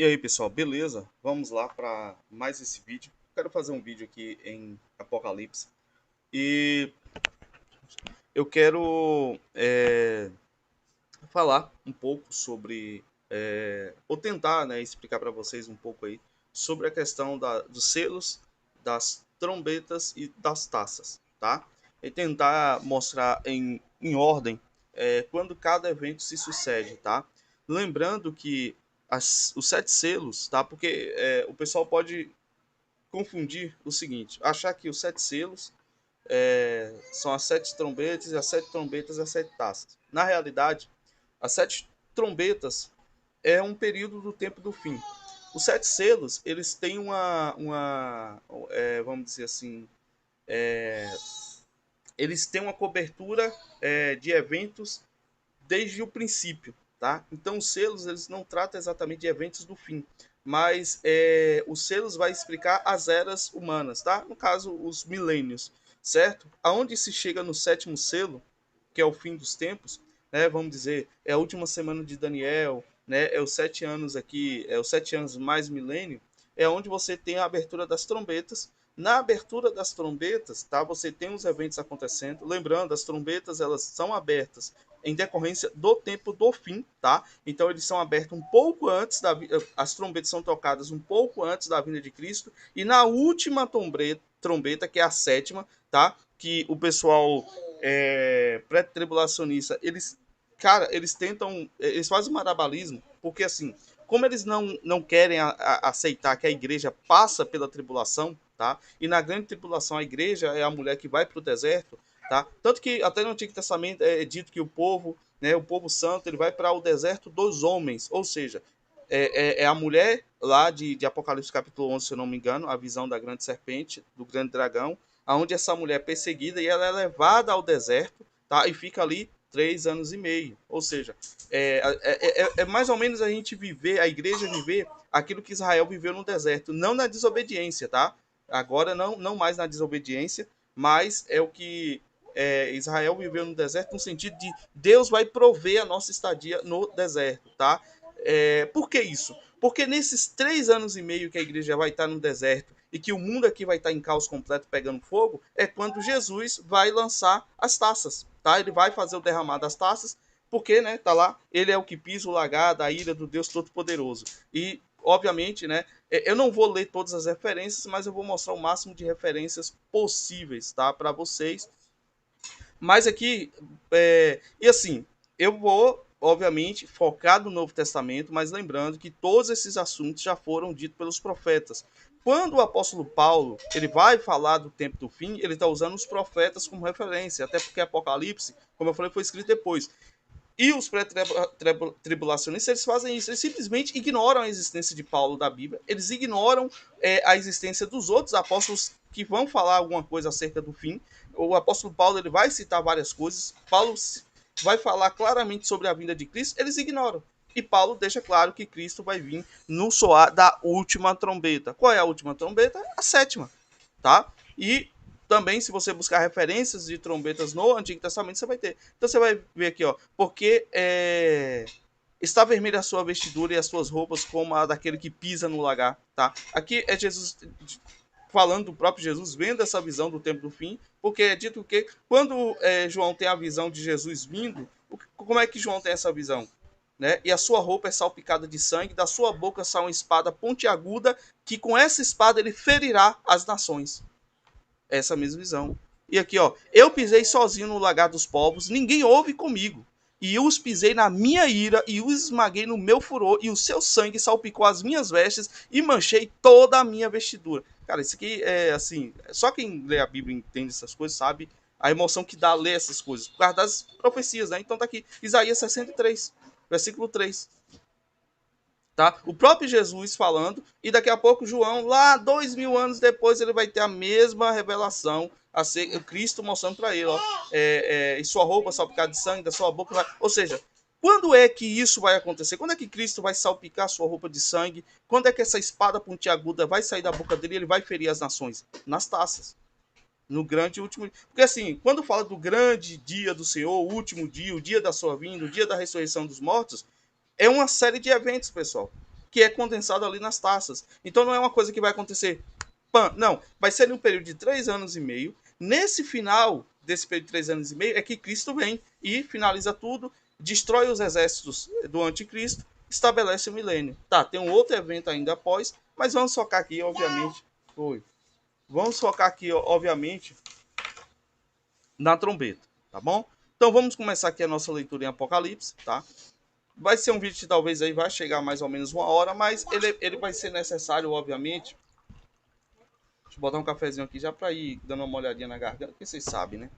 E aí, pessoal, beleza? Vamos lá para mais esse vídeo. Quero fazer um vídeo aqui em Apocalipse e eu quero falar um pouco sobre, ou tentar, né, explicar para vocês um pouco aí sobre a questão dos selos, das trombetas e das taças, tá? E tentar mostrar em ordem quando cada evento se sucede, tá? Lembrando que os sete selos, tá? Porque o pessoal pode confundir o seguinte, achar que os sete selos são as sete trombetas e as sete trombetas e as sete taças. Na realidade, as sete trombetas é um período do tempo do fim. Os sete selos, eles têm vamos dizer assim, eles têm uma cobertura de eventos desde o princípio, tá? Então os selos eles não tratam exatamente de eventos do fim, mas os selos vai explicar as eras humanas, tá? No caso os milênios, certo? Aonde se chega no sétimo selo, que é o fim dos tempos, né? Vamos dizer é a última semana de Daniel, né? É os 7 anos aqui, é os 7 anos mais milênio, é onde você tem a abertura das trombetas. Na abertura das trombetas, tá? Você tem os eventos acontecendo. Lembrando, as trombetas elas são abertas em decorrência do tempo do fim, tá? Então eles são abertos um pouco antes as trombetas são tocadas um pouco antes da vinda de Cristo e na última trombeta que é a sétima, tá? Que o pessoal pré-tribulacionista eles tentam, eles fazem marabalismo porque assim, como eles não querem aceitar que a igreja passa pela tribulação, tá? E na grande tribulação a igreja é a mulher que vai para o deserto, tá? Tanto que até no Antigo Testamento é dito que o povo, né, o povo santo, ele vai para o deserto dos homens, ou seja, é a mulher lá de Apocalipse capítulo 11, se eu não me engano, a visão da grande serpente, do grande dragão, aonde essa mulher é perseguida e ela é levada ao deserto, tá? E fica ali 3 anos e meio. Ou seja, é mais ou menos a gente viver, a igreja viver aquilo que Israel viveu no deserto, não na desobediência, tá? Agora não mais na desobediência, mas é o que Israel viveu no deserto no sentido de Deus vai prover a nossa estadia no deserto, tá? Por que isso? Porque nesses 3 anos e meio que a igreja vai estar no deserto e que o mundo aqui vai estar em caos completo pegando fogo, é quando Jesus vai lançar as taças, tá? Ele vai fazer o derramar das taças, porque, né, tá lá, ele é o que pisa o lagar da ira do Deus Todo-Poderoso. E, obviamente, né, eu não vou ler todas as referências, mas eu vou mostrar o máximo de referências possíveis, tá, para vocês. Mas aqui, e assim, eu vou, obviamente, focar no Novo Testamento, mas lembrando que todos esses assuntos já foram ditos pelos profetas. Quando o apóstolo Paulo ele vai falar do tempo do fim, ele está usando os profetas como referência, até porque Apocalipse, como eu falei, foi escrito depois. E os pré-tribulacionistas, eles fazem isso, eles simplesmente ignoram a existência de Paulo da Bíblia, eles ignoram a existência dos outros apóstolos que vão falar alguma coisa acerca do fim. O apóstolo Paulo ele vai citar várias coisas, Paulo vai falar claramente sobre a vinda de Cristo, eles ignoram. E Paulo deixa claro que Cristo vai vir no soar da última trombeta. Qual é a última trombeta? A sétima, tá? E também, se você buscar referências de trombetas no Antigo Testamento, você vai ter. Então você vai ver aqui, ó, porque está vermelha a sua vestidura e as suas roupas como a daquele que pisa no lagar, tá? Aqui é Jesus falando do próprio Jesus, vendo essa visão do tempo do fim, porque é dito que quando João tem a visão de Jesus vindo, como é que João tem essa visão? Né? E a sua roupa é salpicada de sangue, da sua boca sai uma espada pontiaguda, que com essa espada ele ferirá as nações. Essa mesma visão. E aqui, ó, eu pisei sozinho no lagar dos povos, ninguém ouve comigo. E eu os pisei na minha ira e os esmaguei no meu furor, e o seu sangue salpicou as minhas vestes e manchei toda a minha vestidura. Cara, isso aqui é assim, só quem lê a Bíblia e entende essas coisas sabe a emoção que dá a ler essas coisas, por causa das profecias, né? Então tá aqui, Isaías 63, versículo 3. Tá? O próprio Jesus falando, e daqui a pouco João, lá 2000 anos depois, ele vai ter a mesma revelação, a ser Cristo mostrando para ele, ó, e sua roupa salpicada de sangue, da sua boca vai... Ou seja, quando é que isso vai acontecer? Quando é que Cristo vai salpicar sua roupa de sangue? Quando é que essa espada pontiaguda vai sair da boca dele e ele vai ferir as nações? Nas taças. No grande último. Porque assim, quando fala do grande dia do Senhor, o último dia, o dia da sua vinda, o dia da ressurreição dos mortos, é uma série de eventos, pessoal. que é condensado ali nas taças. Então não é uma coisa que vai acontecer, não, vai ser em um período de 3 anos e meio. Nesse final desse período de 3 anos e meio é que Cristo vem e finaliza tudo, destrói os exércitos do anticristo, estabelece o milênio. Tá, tem um outro evento ainda após, mas vamos focar aqui, obviamente. Vamos focar aqui, obviamente, na trombeta, tá bom? Então vamos começar aqui a nossa leitura em Apocalipse, tá? Vai ser um vídeo que talvez aí vai chegar mais ou menos 1 hora, mas ele vai ser necessário, obviamente. Deixa eu botar um cafezinho aqui já para ir dando uma olhadinha na garganta, porque vocês sabem, né?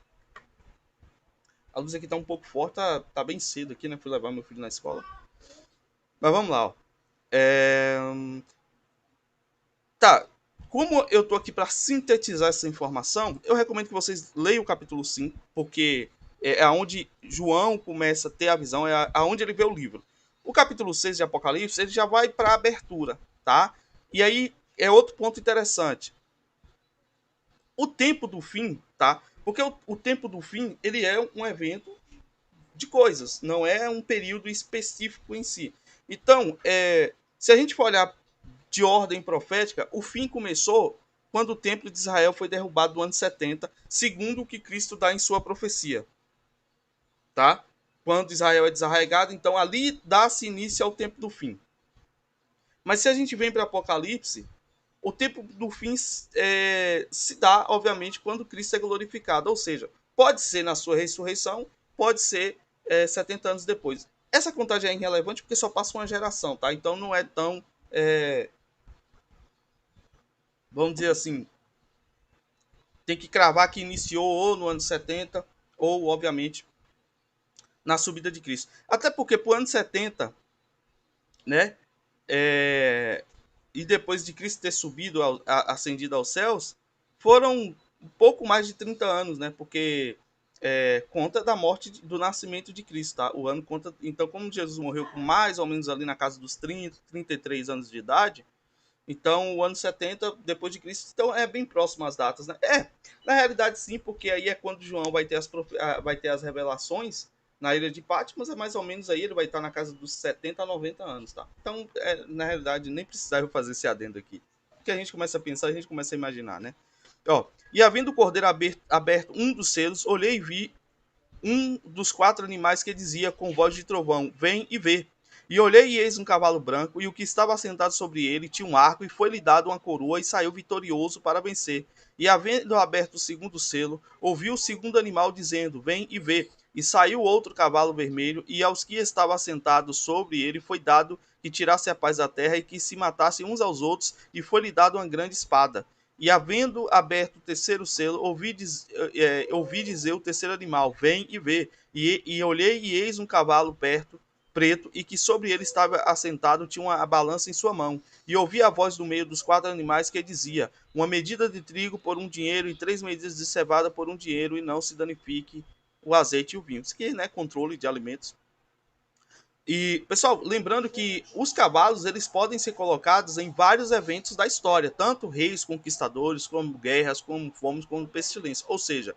A luz aqui tá um pouco forte, tá bem cedo aqui, né? Fui levar meu filho na escola. Mas vamos lá, ó. Tá, como eu tô aqui para sintetizar essa informação, eu recomendo que vocês leiam o capítulo 5, porque é onde João começa a ter a visão, é aonde ele vê o livro. O capítulo 6 de Apocalipse, ele já vai para a abertura, tá? E aí é outro ponto interessante. O tempo do fim, tá? Porque o tempo do fim, ele é um evento de coisas, não é um período específico em si. Então, se a gente for olhar de ordem profética, o fim começou quando o templo de Israel foi derrubado no ano 70, segundo o que Cristo dá em sua profecia. Tá? Quando Israel é desarraigado, então ali dá-se início ao tempo do fim. Mas se a gente vem para Apocalipse, o tempo do fim se dá, obviamente, quando Cristo é glorificado. Ou seja, pode ser na sua ressurreição, pode ser 70 anos depois. Essa contagem é irrelevante porque só passa uma geração, tá? Então não é tão... vamos dizer assim, tem que cravar que iniciou ou no ano 70 ou, obviamente, na subida de Cristo. Até porque, para o ano 70, né? E depois de Cristo ter subido, ascendido aos céus, foram um pouco mais de 30 anos, né? Porque conta da morte, do nascimento de Cristo, tá? O ano conta... Então, como Jesus morreu com mais ou menos ali na casa dos 30, 33 anos de idade, então o ano 70 depois de Cristo, então é bem próximo às datas, né? Na realidade sim, porque aí é quando João vai ter as revelações na ilha de Patmos, é mais ou menos aí, ele vai estar na casa dos 70 a 90 anos, tá? Então, na realidade, nem precisava fazer esse adendo aqui. Porque a gente começa a pensar, a gente começa a imaginar, né? Ó, e havendo o cordeiro aberto um dos selos, olhei e vi um dos 4 animais que dizia com voz de trovão: vem e vê. E olhei e eis um cavalo branco, e o que estava sentado sobre ele tinha um arco, e foi-lhe dado uma coroa, e saiu vitorioso para vencer. E havendo aberto o segundo selo, ouviu o segundo animal dizendo: vem e vê. E saiu outro cavalo vermelho, e aos que estavam sentados sobre ele foi dado que tirasse a paz da terra, e que se matassem uns aos outros, e foi-lhe dado uma grande espada. E havendo aberto o terceiro selo, ouvi dizer o terceiro animal: vem e vê. E olhei e eis um cavalo preto, e que sobre ele estava assentado, tinha uma balança em sua mão. E ouvi a voz do meio dos 4 animais que dizia: uma medida de trigo por 1 dinheiro, e 3 medidas de cevada por 1 dinheiro, e não se danifique o azeite e o vinho. Isso aqui, né, controle de alimentos. E, pessoal, lembrando que os cavalos, eles podem ser colocados em vários eventos da história, tanto reis, conquistadores, como guerras, como fomes, como pestilência. Ou seja,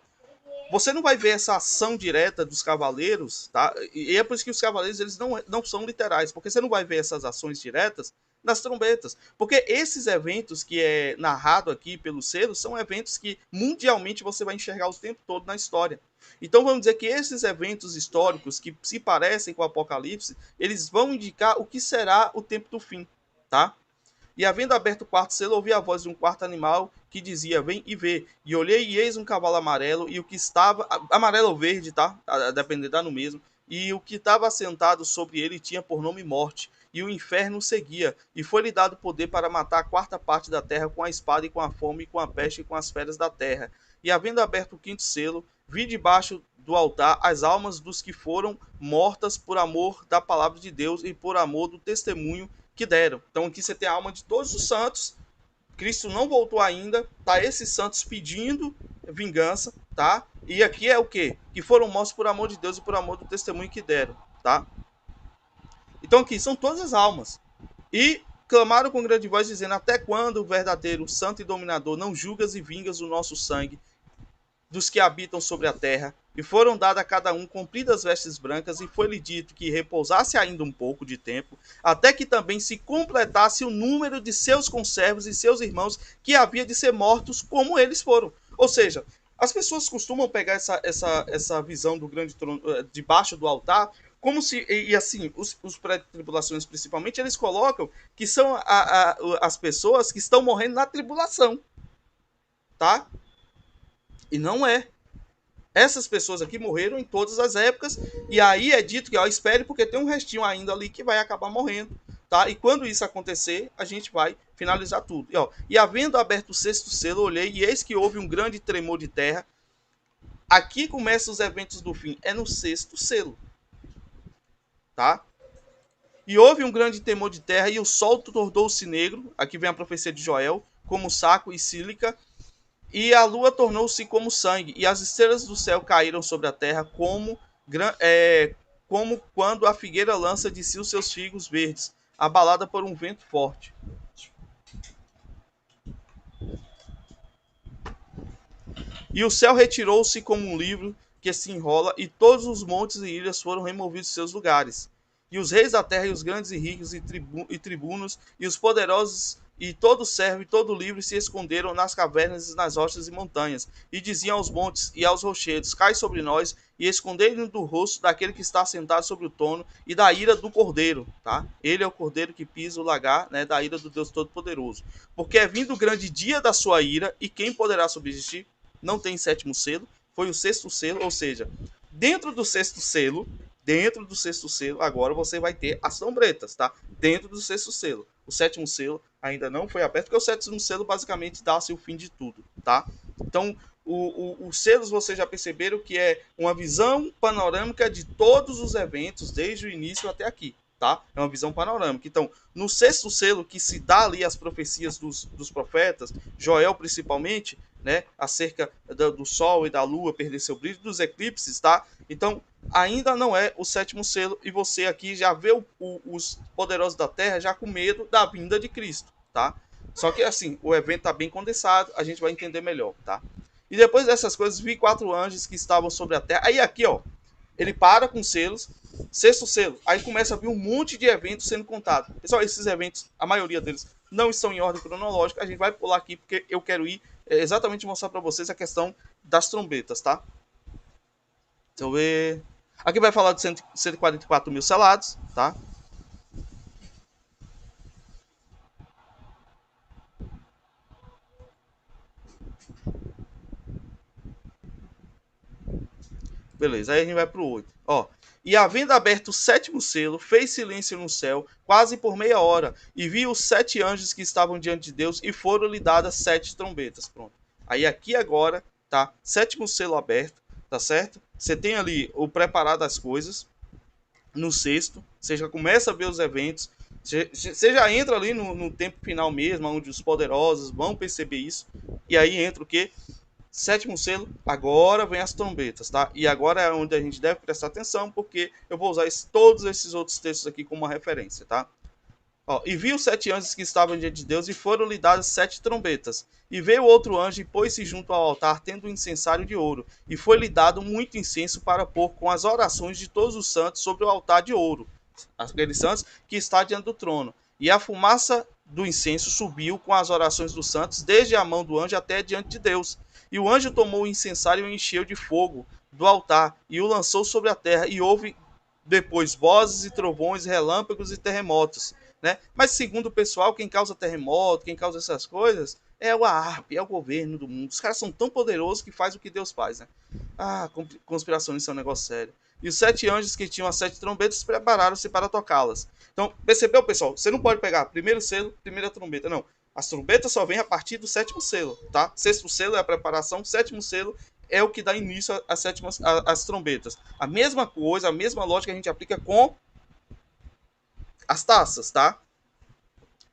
você não vai ver essa ação direta dos cavaleiros, tá? E é por isso que os cavaleiros, eles não são literais, porque você não vai ver essas ações diretas nas trombetas. Porque esses eventos que é narrado aqui pelos selos são eventos que mundialmente você vai enxergar o tempo todo na história. Então vamos dizer que esses eventos históricos que se parecem com o Apocalipse, eles vão indicar o que será o tempo do fim, tá? E havendo aberto o quarto selo, ouvi a voz de um quarto animal que dizia: vem e vê. E olhei e eis um cavalo amarelo, e o que estava... amarelo ou verde, tá? A depender, dá no mesmo. E o que estava sentado sobre ele tinha por nome Morte, e o inferno seguia. E foi-lhe dado poder para matar a 4ª parte da terra com a espada, e com a fome, e com a peste, e com as feras da terra. E havendo aberto o 5º selo, vi debaixo do altar as almas dos que foram mortas por amor da palavra de Deus e por amor do testemunho que deram. Então aqui você tem a alma de todos os santos. Cristo não voltou ainda, tá? Esses santos pedindo vingança, tá? E aqui é o quê? Que foram mortos por amor de Deus e por amor do testemunho que deram, tá? Então aqui são todas as almas. E clamaram com grande voz dizendo: até quando o verdadeiro santo e dominador não julgas e vingas o nosso sangue dos que habitam sobre a terra? E foram dadas a cada um compridas vestes brancas, e foi-lhe dito que repousasse ainda um pouco de tempo, até que também se completasse o número de seus conservos e seus irmãos, que havia de ser mortos como eles foram. Ou seja, as pessoas costumam pegar essa visão do grande trono debaixo do altar, como se, e assim, os pré-tribulações principalmente, eles colocam que são as pessoas que estão morrendo na tribulação, tá? E não é. Essas pessoas aqui morreram em todas as épocas, e aí é dito que, ó, espere, porque tem um restinho ainda ali que vai acabar morrendo, tá? E quando isso acontecer, a gente vai finalizar tudo. E havendo aberto o sexto selo, olhei, e eis que houve um grande tremor de terra. Aqui começam os eventos do fim, é no sexto selo, tá? E houve um grande temor de terra, e o sol tornou-se negro, aqui vem a profecia de Joel, como saco e sílica, e a lua tornou-se como sangue, e as estrelas do céu caíram sobre a terra como quando a figueira lança de si os seus figos verdes, abalada por um vento forte. E o céu retirou-se como um livro que se enrola, e todos os montes e ilhas foram removidos de seus lugares. E os reis da terra, e os grandes e ricos, e tribunos, e os poderosos, e todo servo e todo livre se esconderam nas cavernas, nas rochas e montanhas, e diziam aos montes e aos rochedos: cai sobre nós, e escondei-nos do rosto daquele que está sentado sobre o trono e da ira do cordeiro, tá? Ele é o cordeiro que pisa o lagar, né, da ira do Deus Todo-Poderoso. Porque é vindo o grande dia da sua ira, e quem poderá subsistir? Não tem sétimo selo, foi o sexto selo, ou seja, dentro do sexto selo, agora você vai ter as trombetas, tá? Dentro do sexto selo. O sétimo selo ainda não foi aberto, porque o sétimo selo basicamente dá-se o fim de tudo, tá? Então, os selos vocês já perceberam que é uma visão panorâmica de todos os eventos, desde o início até aqui, tá? É uma visão panorâmica. Então, no sexto selo, que se dá ali as profecias dos profetas, Joel principalmente, né, acerca do Sol e da Lua perder seu brilho, dos eclipses, tá? Então, ainda não é o sétimo selo, e você aqui já vê os poderosos da Terra já com medo da vinda de Cristo, tá? Só que assim, o evento tá bem condensado, a gente vai entender melhor, tá? E depois dessas coisas, vi 4 anjos que estavam sobre a terra. Aí aqui, ó, ele para com selos, sexto selo. Aí começa a vir um monte de eventos sendo contados. Pessoal, esses eventos, a maioria deles não estão em ordem cronológica. A gente vai pular aqui porque eu quero ir exatamente mostrar para vocês a questão das trombetas, tá? Deixa eu ver. Aqui vai falar de 144 mil selados, tá? Beleza, aí a gente vai pro 8. Ó. E havendo aberto o sétimo selo, fez silêncio no céu, quase por meia hora, e viu os 7 anjos que estavam diante de Deus, e foram-lhe dadas 7 trombetas. Pronto. Aí aqui agora, tá? Sétimo selo aberto, tá certo? Você tem ali o preparar das coisas. No sexto, você já começa a ver os eventos. Você já entra ali no tempo final mesmo, onde os poderosos vão perceber isso. E aí entra o quê? Sétimo selo, agora vem as trombetas, tá? E agora é onde a gente deve prestar atenção, porque eu vou usar todos esses outros textos aqui como uma referência, tá? Ó, e viu 7 anjos que estavam diante de Deus, e foram-lhe dadas 7 trombetas. E veio outro anjo e pôs-se junto ao altar, tendo um incensário de ouro. E foi-lhe dado muito incenso para pôr com as orações de todos os santos sobre o altar de ouro, aqueles santos que está diante do trono. E a fumaça do incenso subiu com as orações dos santos, desde a mão do anjo até diante de Deus. E o anjo tomou o incensário e o encheu de fogo do altar, e o lançou sobre a terra, e houve depois vozes e trovões, relâmpagos e terremotos, né? Mas segundo o pessoal, quem causa terremoto, quem causa essas coisas, é o ARP, é o governo do mundo. Os caras são tão poderosos que faz o que Deus faz, né? Ah, conspirações são um negócio sério. E os 7 anjos que tinham as 7 trombetas prepararam-se para tocá-las. Então, percebeu, pessoal? Você não pode pegar primeiro selo, primeira trombeta, não. As trombetas só vêm a partir do sétimo selo, tá? Sexto selo é a preparação, sétimo selo é o que dá início às trombetas. A mesma coisa, a mesma lógica a gente aplica com as taças, tá?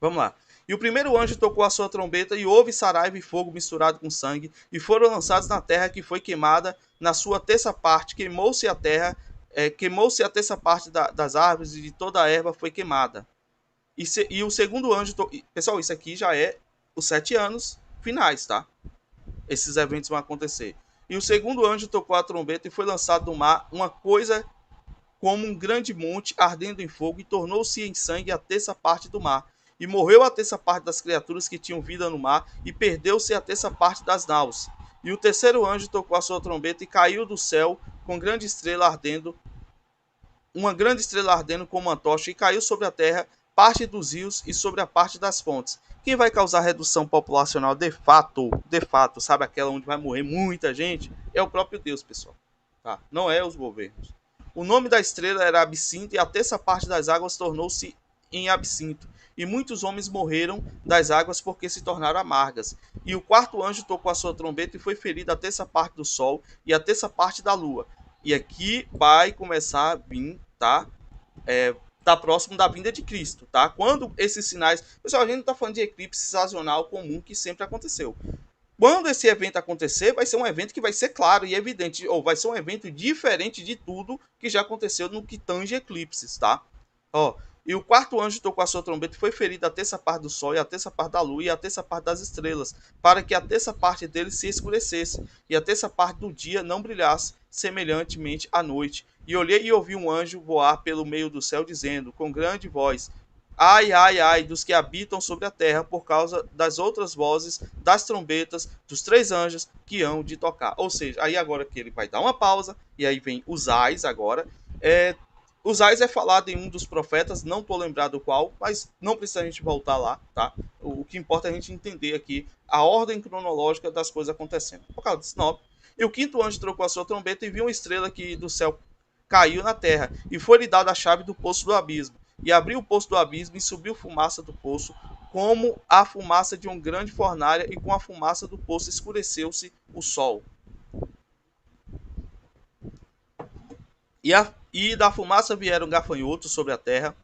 Vamos lá. E o primeiro anjo tocou a sua trombeta, e houve saraiva e fogo misturado com sangue, e foram lançados na terra, que foi queimada na sua terça parte. Queimou-se a terra, queimou-se a terça parte das árvores, e de toda a erva foi queimada. E o segundo anjo... Pessoal, isso aqui já é os 7 anos finais, tá? Esses eventos vão acontecer. E o segundo anjo tocou a trombeta e foi lançado do mar uma coisa como um grande monte ardendo em fogo, e tornou-se em sangue a terça parte do mar. E morreu a terça parte das criaturas que tinham vida no mar, e perdeu-se a terça parte das naus. E o terceiro anjo tocou a sua trombeta e caiu do céu com grande estrela ardendo, uma grande estrela ardendo como uma tocha, e caiu sobre a terra, parte dos rios e sobre a parte das fontes. Quem vai causar redução populacional de fato, sabe aquela onde vai morrer muita gente? É o próprio Deus, pessoal. Tá? Não é os governos. O nome da estrela era Absinto, e a terça parte das águas tornou-se em absinto. E muitos homens morreram das águas porque se tornaram amargas. E o quarto anjo tocou a sua trombeta e foi ferida a terça parte do sol e a terça parte da lua. E aqui vai começar a vir, tá? Tá próximo da vinda de Cristo, tá? Quando esses sinais... Pessoal, a gente não tá falando de eclipse sazonal comum que sempre aconteceu. Quando esse evento acontecer, vai ser um evento que vai ser claro e evidente, ou vai ser um evento diferente de tudo que já aconteceu no que tange eclipses, tá? Ó, e o quarto anjo tocou a sua trombeta e foi ferido a terça parte do sol, e a terça parte da lua, e a terça parte das estrelas, para que a terça parte deles se escurecesse, e a terça parte do dia não brilhasse, semelhantemente à noite. E olhei e ouvi um anjo voar pelo meio do céu, dizendo, com grande voz: Ai, ai, ai, dos que habitam sobre a terra, por causa das outras vozes, das trombetas, dos três anjos que hão de tocar. Ou seja, aí agora que ele vai dar uma pausa, e aí vem os ais agora. Os ais é falado em um dos profetas, não estou lembrado qual, mas não precisa a gente voltar lá, tá? O que importa é a gente entender aqui a ordem cronológica das coisas acontecendo. Apocalipse 9. E o quinto anjo trocou a sua trombeta e viu uma estrela que do céu caiu na terra, e foi-lhe dada a chave do poço do abismo. E abriu o poço do abismo, e subiu fumaça do poço, como a fumaça de uma grande fornalha, e com a fumaça do poço escureceu-se o sol. E da fumaça vieram gafanhotos sobre a terra,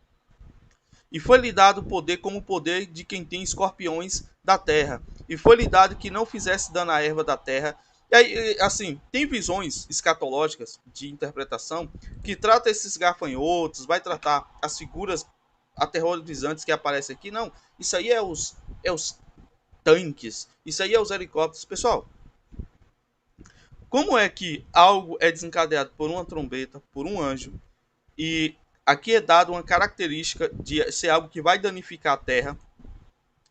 e foi-lhe dado poder como o poder de quem tem escorpiões da terra. E foi-lhe dado que não fizesse dano à erva da terra. E aí, assim, tem visões escatológicas de interpretação que trata esses gafanhotos, vai tratar as figuras aterrorizantes que aparecem aqui. Não, isso aí é os tanques, isso aí é os helicópteros. Pessoal, como é que algo é desencadeado por uma trombeta, por um anjo, e aqui é dado uma característica de ser algo que vai danificar a terra,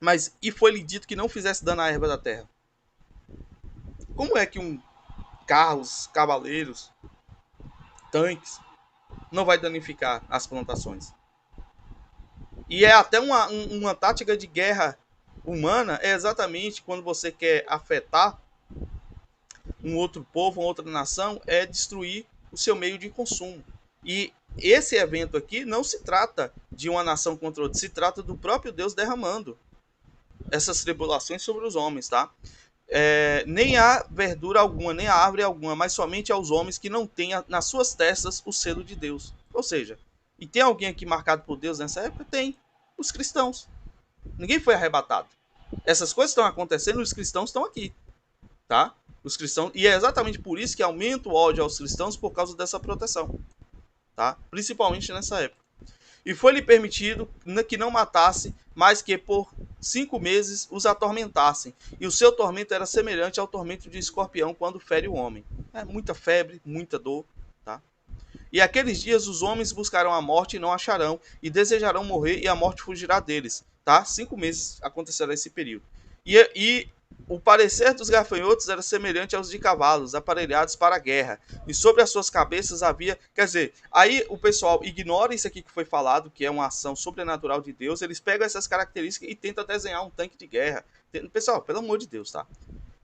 mas e foi-lhe dito que não fizesse dano à erva da terra? Como é que carros, cavaleiros, tanques não vai danificar as plantações? E é até uma tática de guerra humana, é exatamente quando você quer afetar um outro povo, uma outra nação, é destruir o seu meio de consumo. E esse evento aqui não se trata de uma nação contra outra, se trata do próprio Deus derramando essas tribulações sobre os homens, tá? Nem há verdura alguma, nem há árvore alguma, mas somente aos homens que não tenham nas suas testas o selo de Deus. Ou seja, e tem alguém aqui marcado por Deus nessa época? Tem. Os cristãos. Ninguém foi arrebatado. Essas coisas estão acontecendo e os cristãos estão aqui, tá? Os cristãos, e é exatamente por isso que aumenta o ódio aos cristãos, por causa dessa proteção, tá? Principalmente nessa época. E foi-lhe permitido que não matasse, mas que por 5 meses os atormentassem. E o seu tormento era semelhante ao tormento de escorpião quando fere o homem. É muita febre, muita dor, tá? E aqueles dias os homens buscarão a morte e não acharão, e desejarão morrer, e a morte fugirá deles, tá? 5 meses acontecerá esse período. E o parecer dos gafanhotos era semelhante aos de cavalos, aparelhados para a guerra. E sobre as suas cabeças havia... Quer dizer, aí o pessoal ignora isso aqui que foi falado, que é uma ação sobrenatural de Deus. Eles pegam essas características e tentam desenhar um tanque de guerra. Pessoal, pelo amor de Deus, tá?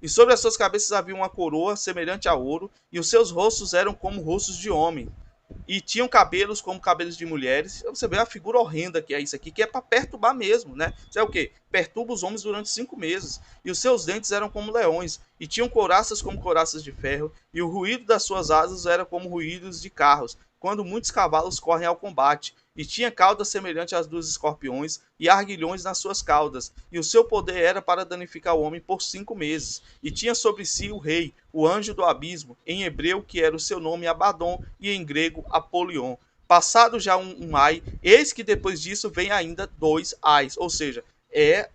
E sobre as suas cabeças havia uma coroa semelhante a ouro, e os seus rostos eram como rostos de homem. E tinham cabelos como cabelos de mulheres. Você vê a figura horrenda que é isso aqui, que é para perturbar mesmo, né? Isso é o quê? Perturba os homens durante 5 meses. E os seus dentes eram como leões, e tinham couraças como couraças de ferro, e o ruído das suas asas era como ruídos de carros, quando muitos cavalos correm ao combate. E tinha caudas semelhantes às dos escorpiões, e arguilhões nas suas caudas. E o seu poder era para danificar o homem por 5 meses. E tinha sobre si o rei, o anjo do abismo, em hebreu que era o seu nome Abaddon, e em grego Apolion. Passado já um ai, eis que depois disso vem ainda 2 ais. Ou seja, é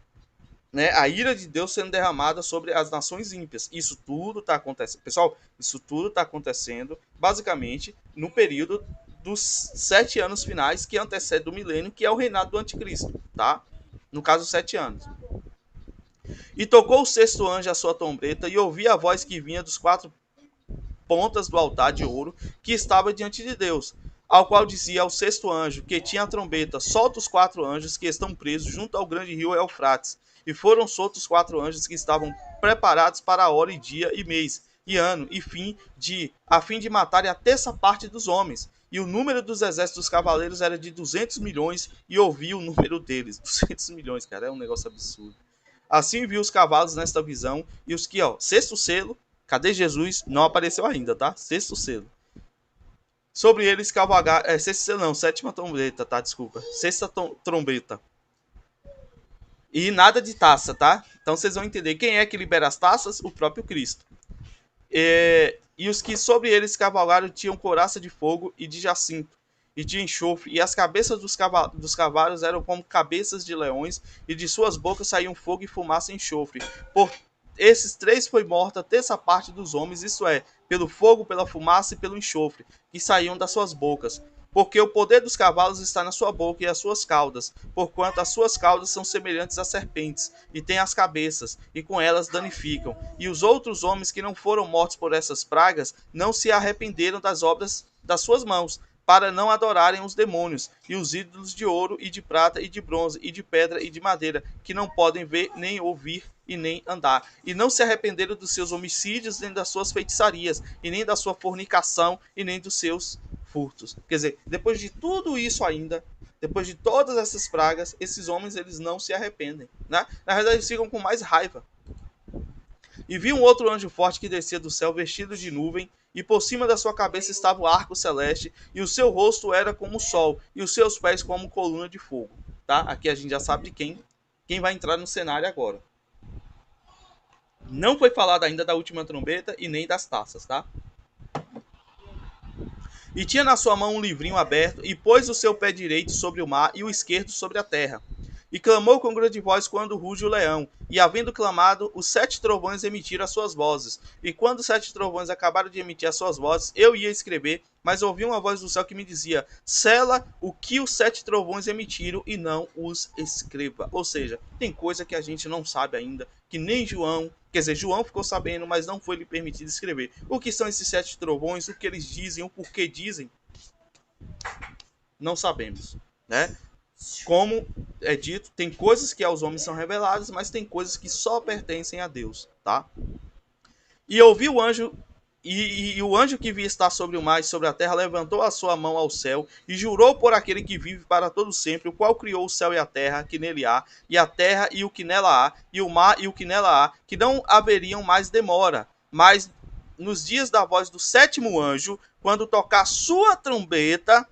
né, a ira de Deus sendo derramada sobre as nações ímpias. Isso tudo está acontecendo. Pessoal, isso tudo está acontecendo basicamente no período dos 7 anos finais que antecede o milênio, que é o reinado do anticristo, tá? No caso, 7 anos. E tocou o sexto anjo a sua trombeta, e ouvi a voz que vinha dos quatro pontas do altar de ouro que estava diante de Deus, ao qual dizia ao sexto anjo, que tinha a trombeta: solta os quatro anjos que estão presos junto ao grande rio Eufrates. E foram soltos os quatro anjos que estavam preparados para a hora e dia e mês e ano e fim a fim de matarem a terça parte dos homens. E o número dos exércitos dos cavaleiros era de 200 milhões, e ouvi o número deles. 200 milhões, cara, é um negócio absurdo. Assim viu os cavalos nesta visão, e os que, ó, sexto selo, cadê Jesus? Não apareceu ainda, tá? Sexto selo. Sobre eles cavalgar, sexto selo não, sétima trombeta, tá? Desculpa. Sexta trombeta. E nada de taça, tá? Então vocês vão entender quem é que libera as taças? O próprio Cristo. E os que sobre eles cavalgaram tinham couraça de fogo e de jacinto e de enxofre, e as cabeças dos cavalos eram como cabeças de leões, e de suas bocas saíam fogo e fumaça e enxofre. Por esses três foi morta a terça parte dos homens, isto é, pelo fogo, pela fumaça e pelo enxofre, que saíam das suas bocas. Porque o poder dos cavalos está na sua boca e as suas caudas, porquanto as suas caudas são semelhantes a serpentes, e têm as cabeças, e com elas danificam. E os outros homens que não foram mortos por essas pragas não se arrependeram das obras das suas mãos, para não adorarem os demônios e os ídolos de ouro e de prata e de bronze e de pedra e de madeira, que não podem ver, nem ouvir e nem andar. E não se arrependeram dos seus homicídios, nem das suas feitiçarias, e nem da sua fornicação, e nem dos seus furtos. Quer dizer, depois de tudo isso ainda, depois de todas essas pragas, esses homens eles não se arrependem, né? Na verdade, eles ficam com mais raiva. E vi um outro anjo forte que descia do céu, vestido de nuvem, e por cima da sua cabeça estava o arco celeste, e o seu rosto era como o sol, e os seus pés como coluna de fogo. Tá? Aqui a gente já sabe de quem vai entrar no cenário agora. Não foi falado ainda da última trombeta e nem das taças, tá? E tinha na sua mão um livrinho aberto, e pôs o seu pé direito sobre o mar e o esquerdo sobre a terra. E clamou com grande voz quando ruge o leão. E havendo clamado, os 7 trovões emitiram as suas vozes. E quando os 7 trovões acabaram de emitir as suas vozes, eu ia escrever, mas ouvi uma voz do céu que me dizia: sela o que os 7 trovões emitiram e não os escreva. Ou seja, tem coisa que a gente não sabe ainda, que nem João, quer dizer, João ficou sabendo, mas não foi lhe permitido escrever. O que são esses 7 trovões, o que eles dizem, o porquê dizem, não sabemos, né? Como é dito, tem coisas que aos homens são reveladas, mas tem coisas que só pertencem a Deus, tá? E ouvi o anjo, e o anjo que via estar sobre o mar e sobre a terra levantou a sua mão ao céu e jurou por aquele que vive para todo sempre, o qual criou o céu e a terra que nele há, e a terra e o que nela há, e o mar e o que nela há, que não haveriam mais demora, mas nos dias da voz do sétimo anjo, quando tocar sua trombeta,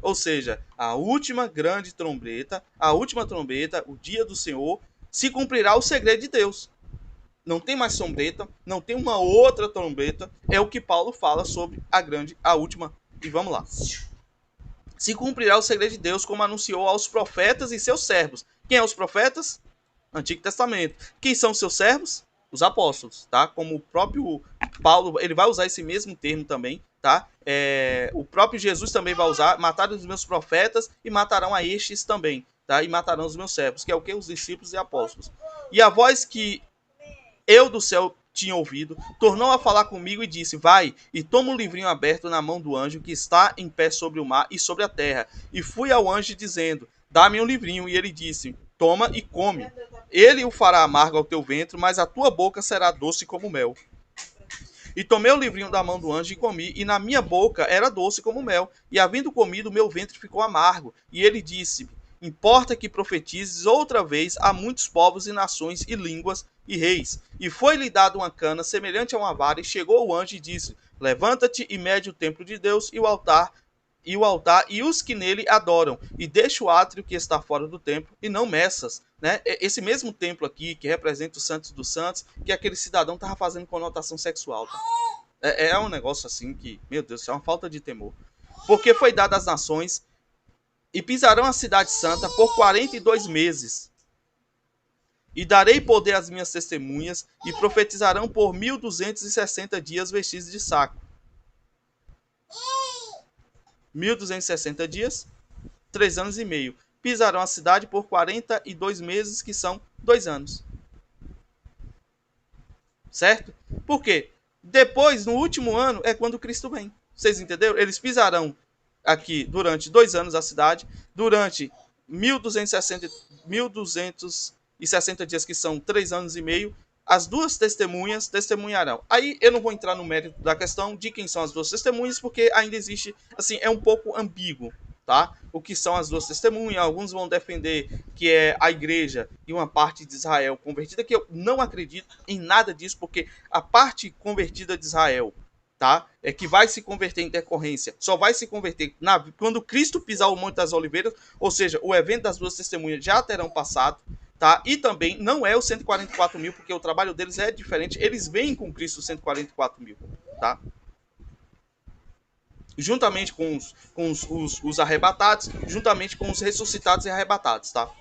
ou seja, a última grande trombeta, o dia do Senhor, se cumprirá o segredo de Deus. Não tem mais trombeta, não tem uma outra trombeta. É o que Paulo fala sobre a última. E vamos lá. Se cumprirá o segredo de Deus, como anunciou aos profetas e seus servos. Quem é os profetas? Antigo Testamento. Quem são seus servos? Os apóstolos, tá? Como o próprio Paulo, ele vai usar esse mesmo termo também, tá? O próprio Jesus também vai usar: mataram os meus profetas e matarão a estes também, tá? E matarão os meus servos, que é o que? Os discípulos e apóstolos. E a voz que eu do céu tinha ouvido, tornou a falar comigo e disse: vai e toma o livrinho aberto na mão do anjo que está em pé sobre o mar e sobre a terra. E fui ao anjo dizendo: dá-me um livrinho. E ele disse: toma e come. Ele o fará amargo ao teu ventre, mas a tua boca será doce como mel. E tomei o livrinho da mão do anjo e comi, e na minha boca era doce como mel. E havendo comido, meu ventre ficou amargo. E ele disse: importa que profetizes outra vez a muitos povos e nações e línguas e reis. E foi-lhe dado uma cana semelhante a uma vara, e chegou o anjo e disse: levanta-te e mede o templo de Deus e o altar e os que nele adoram, e deixa o átrio que está fora do templo, e não meças. Né? Esse mesmo templo aqui, que representa os santos dos santos, que aquele cidadão estava fazendo conotação sexual. Tá? É um negócio assim que, meu Deus, é uma falta de temor. Porque foi dado às nações, e pisarão a cidade santa por 42 meses. E darei poder às minhas testemunhas, e profetizarão por 1260 dias vestidos de saco. 1260 dias, 3 anos e meio. Pisarão a cidade por 42 meses, que são 2 anos. Certo? Por quê? Depois, no último ano, é quando Cristo vem. Vocês entenderam? Eles pisarão aqui durante 2 anos a cidade, durante 1260 dias, que são 3 anos e meio, as duas testemunhas testemunharão. Aí eu não vou entrar no mérito da questão de quem são as duas testemunhas, porque ainda existe, assim, é um pouco ambíguo, tá? O que são as duas testemunhas? Alguns vão defender que é a igreja e uma parte de Israel convertida, que eu não acredito em nada disso, porque a parte convertida de Israel, tá? É que vai se converter em decorrência, só vai se converter quando Cristo pisar o Monte das Oliveiras, ou seja, o evento das duas testemunhas já terão passado, tá? E também não é os 144 mil, porque o trabalho deles é diferente, eles vêm com Cristo 144 mil, tá? Juntamente com os arrebatados, juntamente com os ressuscitados e arrebatados, tá?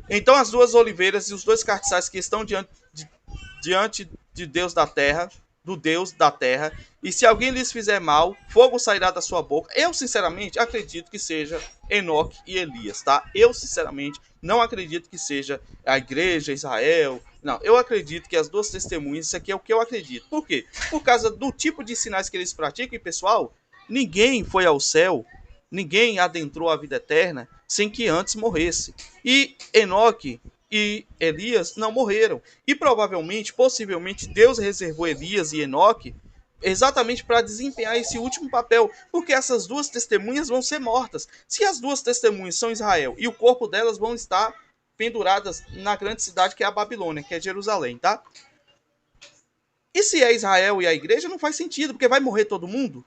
Então as duas oliveiras e os dois cartiçais que estão diante de Deus da terra, do Deus da terra, e se alguém lhes fizer mal, fogo sairá da sua boca. Eu, sinceramente, acredito que seja Enoque e Elias, tá? Eu, sinceramente, não acredito que seja a igreja, Israel. Não, eu acredito que as duas testemunhas, isso aqui é o que eu acredito. Por quê? Por causa do tipo de sinais que eles praticam, e pessoal, ninguém foi ao céu, ninguém adentrou a vida eterna sem que antes morresse. E Enoque e Elias não morreram. E provavelmente, possivelmente, Deus reservou Elias e Enoque exatamente para desempenhar esse último papel, porque essas duas testemunhas vão ser mortas. Se as duas testemunhas são Israel e o corpo delas vão estar penduradas na grande cidade que é a Babilônia, que é Jerusalém, tá? E se é Israel e a igreja, não faz sentido, porque vai morrer todo mundo.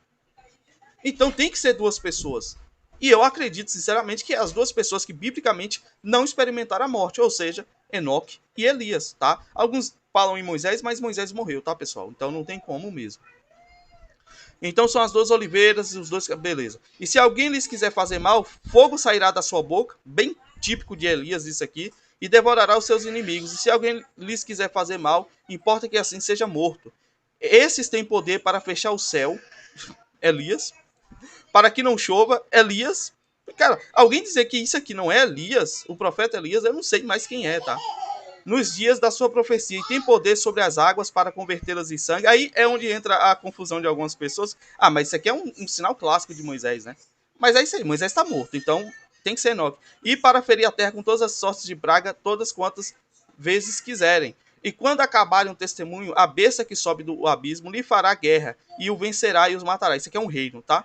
Então tem que ser duas pessoas. E eu acredito, sinceramente, que as duas pessoas que biblicamente não experimentaram a morte, ou seja, Enoque e Elias, tá? Alguns falam em Moisés, mas Moisés morreu, tá, pessoal? Então não tem como mesmo. Então são as duas oliveiras e os dois... Beleza. E se alguém lhes quiser fazer mal, fogo sairá da sua boca, bem típico de Elias isso aqui, e devorará os seus inimigos. E se alguém lhes quiser fazer mal, importa que assim seja morto. Esses têm poder para fechar o céu, Elias, para que não chova, Elias. Cara, alguém dizer que isso aqui não é Elias, o profeta Elias, eu não sei mais quem é, tá? Nos dias da sua profecia, e tem poder sobre as águas para convertê-las em sangue. Aí é onde entra a confusão de algumas pessoas. Ah, mas isso aqui é um sinal clássico de Moisés, né? Mas é isso aí, Moisés está morto, então tem que ser Enoque. E para ferir a terra com todas as sortes de praga, todas quantas vezes quiserem. E quando acabarem o testemunho, a besta que sobe do abismo lhe fará guerra, e o vencerá e os matará. Isso aqui é um reino, tá?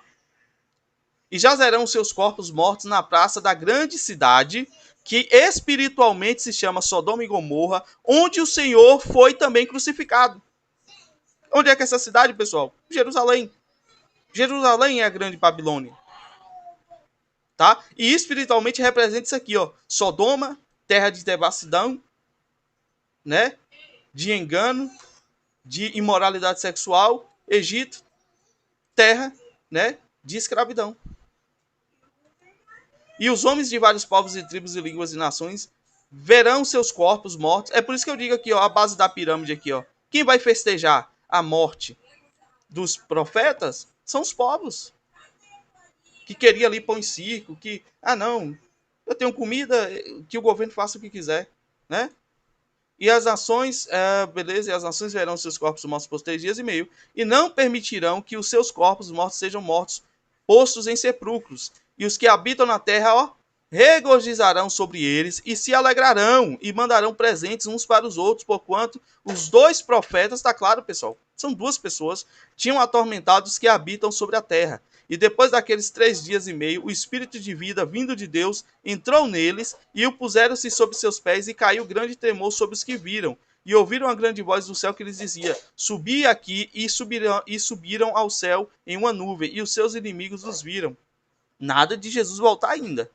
E jazerão seus corpos mortos na praça da grande cidade, que espiritualmente se chama Sodoma e Gomorra, onde o Senhor foi também crucificado. Onde é que é essa cidade, pessoal? Jerusalém. Jerusalém é a grande Babilônia, tá? E espiritualmente representa isso aqui, ó. Sodoma, terra de devassidão, né? De engano, de imoralidade sexual. Egito, terra, né? De escravidão. E os homens de vários povos e tribos e línguas e nações verão seus corpos mortos. É por isso que eu digo aqui, ó, a base da pirâmide aqui, ó. Quem vai festejar a morte dos profetas são os povos. Que queria ali pão em circo, que, não, eu tenho comida, que o governo faça o que quiser, né? E as nações, beleza, e as nações verão seus corpos mortos por 3 dias e meio, e não permitirão que os seus corpos mortos sejam mortos, postos em sepulcros. E os que habitam na terra, ó, regozijarão sobre eles e se alegrarão e mandarão presentes uns para os outros, porquanto os dois profetas, tá claro, pessoal, são duas pessoas, tinham atormentado os que habitam sobre a terra. E depois daqueles 3 dias e meio, o espírito de vida vindo de Deus entrou neles e o puseram-se sobre seus pés e caiu grande temor sobre os que viram. E ouviram a grande voz do céu que lhes dizia: Subi aqui, e subiram ao céu em uma nuvem, e os seus inimigos os viram. Nada de Jesus voltar ainda.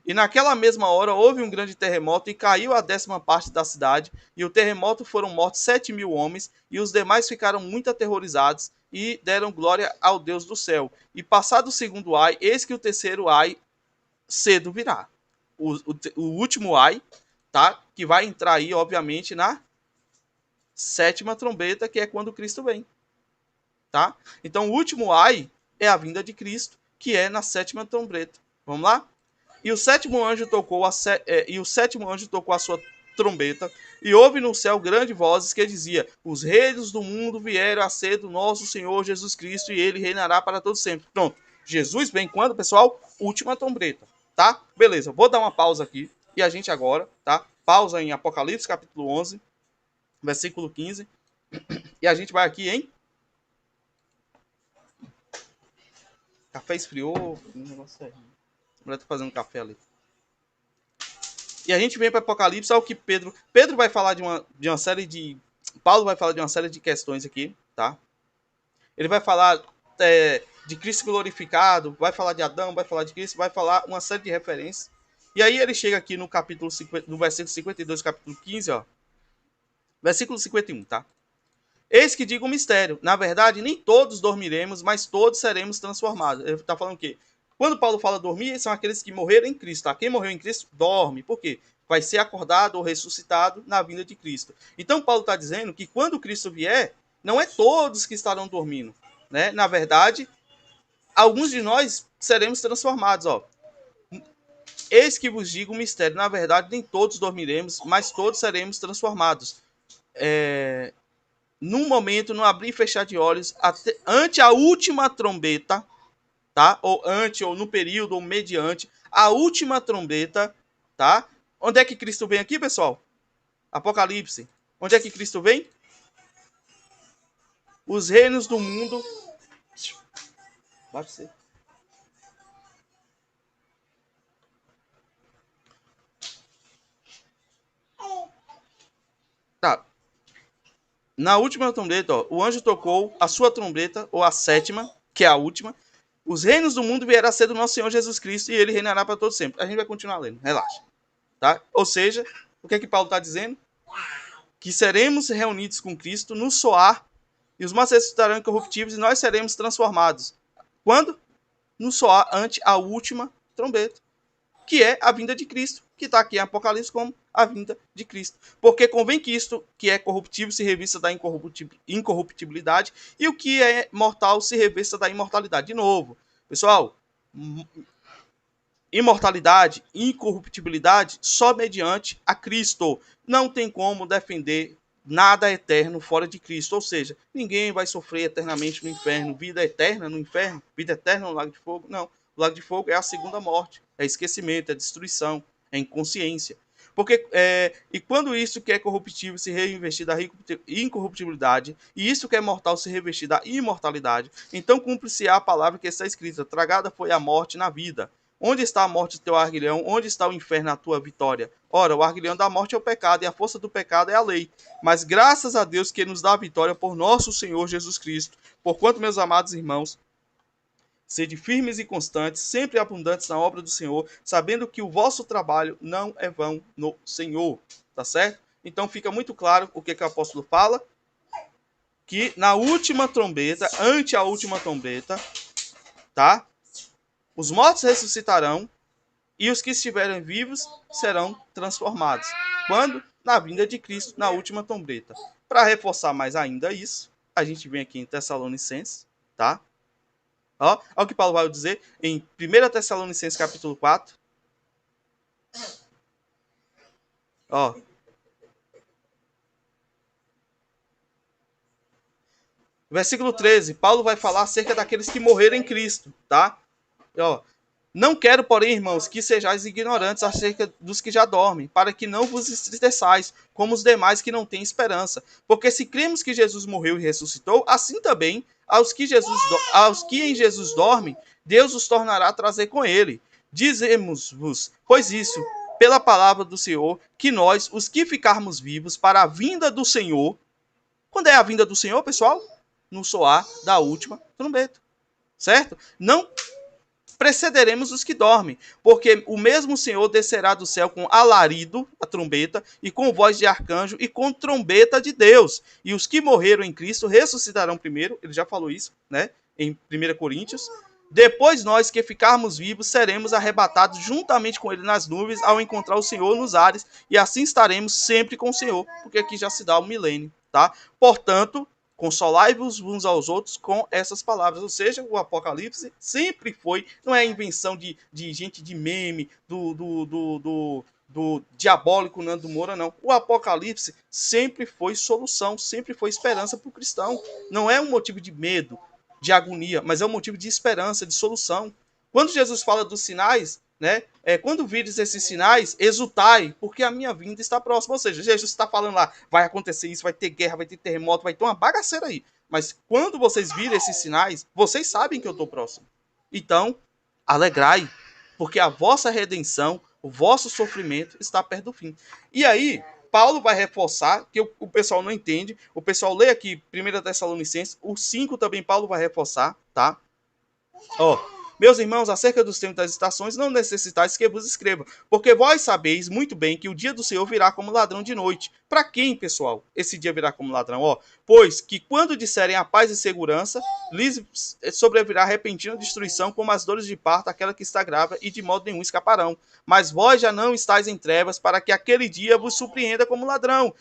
E naquela mesma hora houve um grande terremoto e caiu a 10ª parte da cidade, e o terremoto foram mortos 7.000 homens, e os demais ficaram muito aterrorizados e deram glória ao Deus do céu. E passado o segundo ai, eis que o terceiro ai cedo virá. O último ai, tá? Que vai entrar aí, obviamente, na sétima trombeta, que é quando Cristo vem, tá? Então, o último ai é a vinda de Cristo, que é na sétima trombeta. Vamos lá? E o sétimo anjo tocou a sua trombeta, e houve no céu grande vozes que dizia: os reis do mundo vieram a ser do nosso Senhor Jesus Cristo, e ele reinará para todo sempre. Pronto. Jesus vem quando, pessoal? Última trombeta, tá? Beleza, vou dar uma pausa aqui, e a gente agora, tá? Pausa em Apocalipse, capítulo 11, versículo 15, e a gente vai aqui em... Café esfriou, a mulher tá fazendo café ali. E a gente vem para Apocalipse, ao que Pedro vai falar de uma série de... Paulo vai falar de uma série de questões aqui, tá? Ele vai falar de Cristo glorificado, vai falar de Adão, vai falar de Cristo, vai falar uma série de referências. E aí ele chega aqui no capítulo 50, no versículo 52, capítulo 15, ó. Versículo 51, tá? Eis que digo um mistério. Na verdade, nem todos dormiremos, mas todos seremos transformados. Ele está falando o quê? Quando Paulo fala dormir, são aqueles que morreram em Cristo. Tá? Quem morreu em Cristo, dorme. Por quê? Vai ser acordado ou ressuscitado na vinda de Cristo. Então, Paulo está dizendo que quando Cristo vier, não é todos que estarão dormindo. Né? Na verdade, alguns de nós seremos transformados. Ó. Eis que vos digo um mistério. Na verdade, nem todos dormiremos, mas todos seremos transformados. Num momento, no abrir e fechar de olhos, ante a última trombeta, tá? Ou ante, ou no período, ou mediante, a última trombeta, tá? Onde é que Cristo vem aqui, pessoal? Apocalipse. Onde é que Cristo vem? Os reinos do mundo... Bate ser. Tá. Na última trombeta, ó, o anjo tocou a sua trombeta, ou a sétima, que é a última. Os reinos do mundo vierão a ser do nosso Senhor Jesus Cristo, e ele reinará para todo sempre. A gente vai continuar lendo, relaxa. Tá? Ou seja, o que é que Paulo está dizendo? Que seremos reunidos com Cristo no soar, e os mortos ressuscitarão incorruptíveis, e nós seremos transformados. Quando? No soar ante a última trombeta, que é a vinda de Cristo, que está aqui em Apocalipse como a vinda de Cristo. Porque convém que isto que é corruptível se revista da incorruptibilidade, e o que é mortal se revista da imortalidade. De novo, pessoal, imortalidade, incorruptibilidade, só mediante a Cristo. Não tem como defender nada eterno fora de Cristo. Ou seja, ninguém vai sofrer eternamente no inferno. Vida eterna no inferno? Vida eterna no lago de fogo? Não. O lago de fogo é a segunda morte. É esquecimento, é destruição, é inconsciência. Porque, e quando isso que é corruptível se reinvestir da incorruptibilidade, e isso que é mortal se revestir da imortalidade, então cumpre-se a palavra que está escrita: tragada foi a morte na vida. Onde está a morte do teu arguilhão? Onde está o inferno, a tua vitória? Ora, o arguilhão da morte é o pecado, e a força do pecado é a lei. Mas graças a Deus que nos dá a vitória por nosso Senhor Jesus Cristo. Porquanto, meus amados irmãos, sede firmes e constantes, sempre abundantes na obra do Senhor, sabendo que o vosso trabalho não é vão no Senhor. Tá certo? Então fica muito claro o que o apóstolo fala, que na última trombeta, ante a última trombeta, tá? Os mortos ressuscitarão e os que estiverem vivos serão transformados. Quando? Na vinda de Cristo, na última trombeta. Para reforçar mais ainda isso, a gente vem aqui em Tessalonicenses, tá? Ó, olha o que Paulo vai dizer em 1 Tessalonicenses capítulo 4. Ó. Versículo 13, Paulo vai falar acerca daqueles que morreram em Cristo, tá? Ó, não quero, porém, irmãos, que sejais ignorantes acerca dos que já dormem, para que não vos entristeçais, como os demais que não têm esperança. Porque se cremos que Jesus morreu e ressuscitou, assim também aos que em Jesus dormem, Deus os tornará a trazer com ele. Dizemos-vos, pois isso, pela palavra do Senhor, que nós, os que ficarmos vivos para a vinda do Senhor... Quando é a vinda do Senhor, pessoal? No soar da última trombeta. Certo? Não precederemos os que dormem, porque o mesmo Senhor descerá do céu com alarido, a trombeta, e com voz de arcanjo, e com trombeta de Deus. E os que morreram em Cristo ressuscitarão primeiro, ele já falou isso, né? Em 1 Coríntios. Depois nós que ficarmos vivos seremos arrebatados juntamente com ele nas nuvens ao encontrar o Senhor nos ares e assim estaremos sempre com o Senhor, porque aqui já se dá o milênio, tá? Portanto, consolai-vos uns aos outros com essas palavras. Ou seja, o Apocalipse sempre foi, não é invenção de gente de meme, do diabólico Nando Moura, não. O Apocalipse sempre foi solução, sempre foi esperança para o cristão. Não é um motivo de medo, de agonia, mas é um motivo de esperança, de solução. Quando Jesus fala dos sinais, né? Quando vires esses sinais, exultai, porque a minha vinda está próxima. Ou seja, Jesus está falando lá, vai acontecer isso, vai ter guerra, vai ter terremoto, vai ter uma bagaceira aí. Mas quando vocês virem esses sinais, vocês sabem que eu estou próximo. Então, alegrai, porque a vossa redenção, o vosso sofrimento está perto do fim. E aí, Paulo vai reforçar, que o pessoal não entende. O pessoal lê aqui 1 Tessalonicenses, o 5 também Paulo vai reforçar, tá? Ó, meus irmãos, acerca dos tempos das estações, não necessitais que vos escreva, porque vós sabeis muito bem que o dia do Senhor virá como ladrão de noite. Para quem, pessoal, esse dia virá como ladrão? Ó, pois que quando disserem a paz e segurança, lhes sobrevirá repentina destruição, como as dores de parto, aquela que está grávida, e de modo nenhum escaparão. Mas vós já não estáis em trevas, para que aquele dia vos surpreenda como ladrão.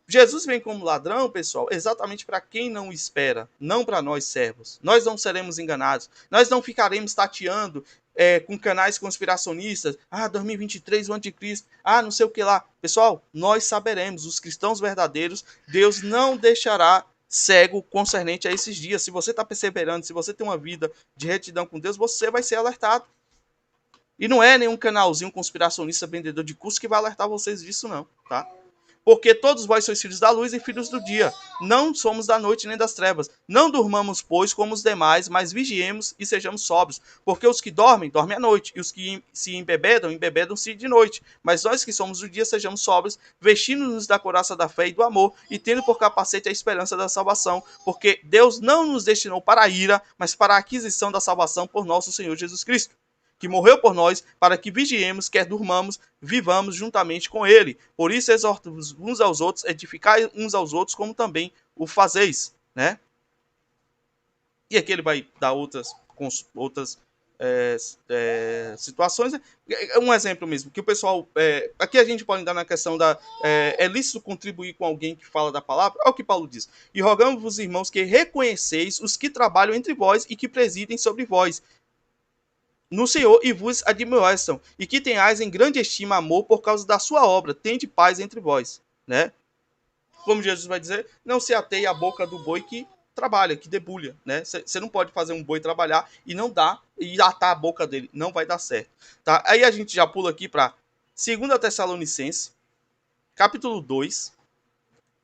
Jesus vem como ladrão, pessoal, exatamente para quem não espera, não para nós servos. Nós não seremos enganados, nós não ficaremos tateando com canais conspiracionistas. 2023, o anticristo, não sei o que lá. Pessoal, nós saberemos, os cristãos verdadeiros, Deus não deixará cego concernente a esses dias. Se você está perseverando, se você tem uma vida de retidão com Deus, você vai ser alertado. E não é nenhum canalzinho conspiracionista vendedor de curso que vai alertar vocês disso, não, tá? Porque todos vós sois filhos da luz e filhos do dia. Não somos da noite nem das trevas. Não durmamos, pois, como os demais, mas vigiemos e sejamos sóbrios. Porque os que dormem, dormem à noite. E os que se embebedam, embebedam-se de noite. Mas nós que somos do dia, sejamos sóbrios, vestindo-nos da couraça da fé e do amor, e tendo por capacete a esperança da salvação. Porque Deus não nos destinou para a ira, mas para a aquisição da salvação por nosso Senhor Jesus Cristo, que morreu por nós, para que vigiemos, quer durmamos, vivamos juntamente com ele. Por isso exorto-vos uns aos outros, edificai uns aos outros, como também o fazeis, né? E aqui ele vai dar outras situações. Um exemplo mesmo, que o pessoal... aqui a gente pode dar na questão da... é lícito contribuir com alguém que fala da palavra? Olha o que Paulo diz. E rogamos-vos, irmãos, que reconheceis os que trabalham entre vós e que presidem sobre vós, no Senhor, e vos admoestam, e que tenhais em grande estima amor por causa da sua obra, tende paz entre vós, né? Como Jesus vai dizer, não se ateie a boca do boi que trabalha, que debulha, né? Você não pode fazer um boi trabalhar e não dar, e atar a boca dele, não vai dar certo, tá? Aí a gente já pula aqui para 2 Tessalonicenses, capítulo 2,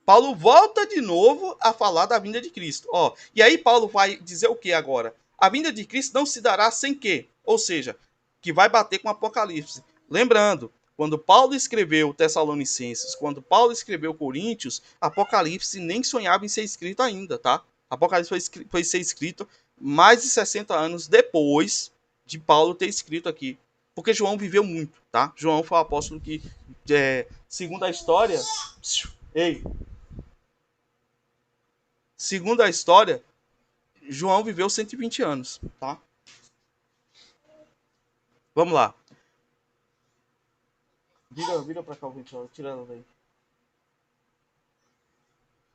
Paulo volta de novo a falar da vinda de Cristo. Ó, e aí Paulo vai dizer o que agora? A vinda de Cristo não se dará sem quê? Ou seja, que vai bater com o Apocalipse. Lembrando, quando Paulo escreveu Tessalonicenses, quando Paulo escreveu Coríntios, Apocalipse nem sonhava em ser escrito ainda, tá? Apocalipse foi ser escrito mais de 60 anos depois de Paulo ter escrito aqui. Porque João viveu muito, tá? João foi o apóstolo que, segundo a história... Ei, segundo a história, João viveu 120 anos, tá? Vamos lá. Vira para cá o ventilador, tira ela daí.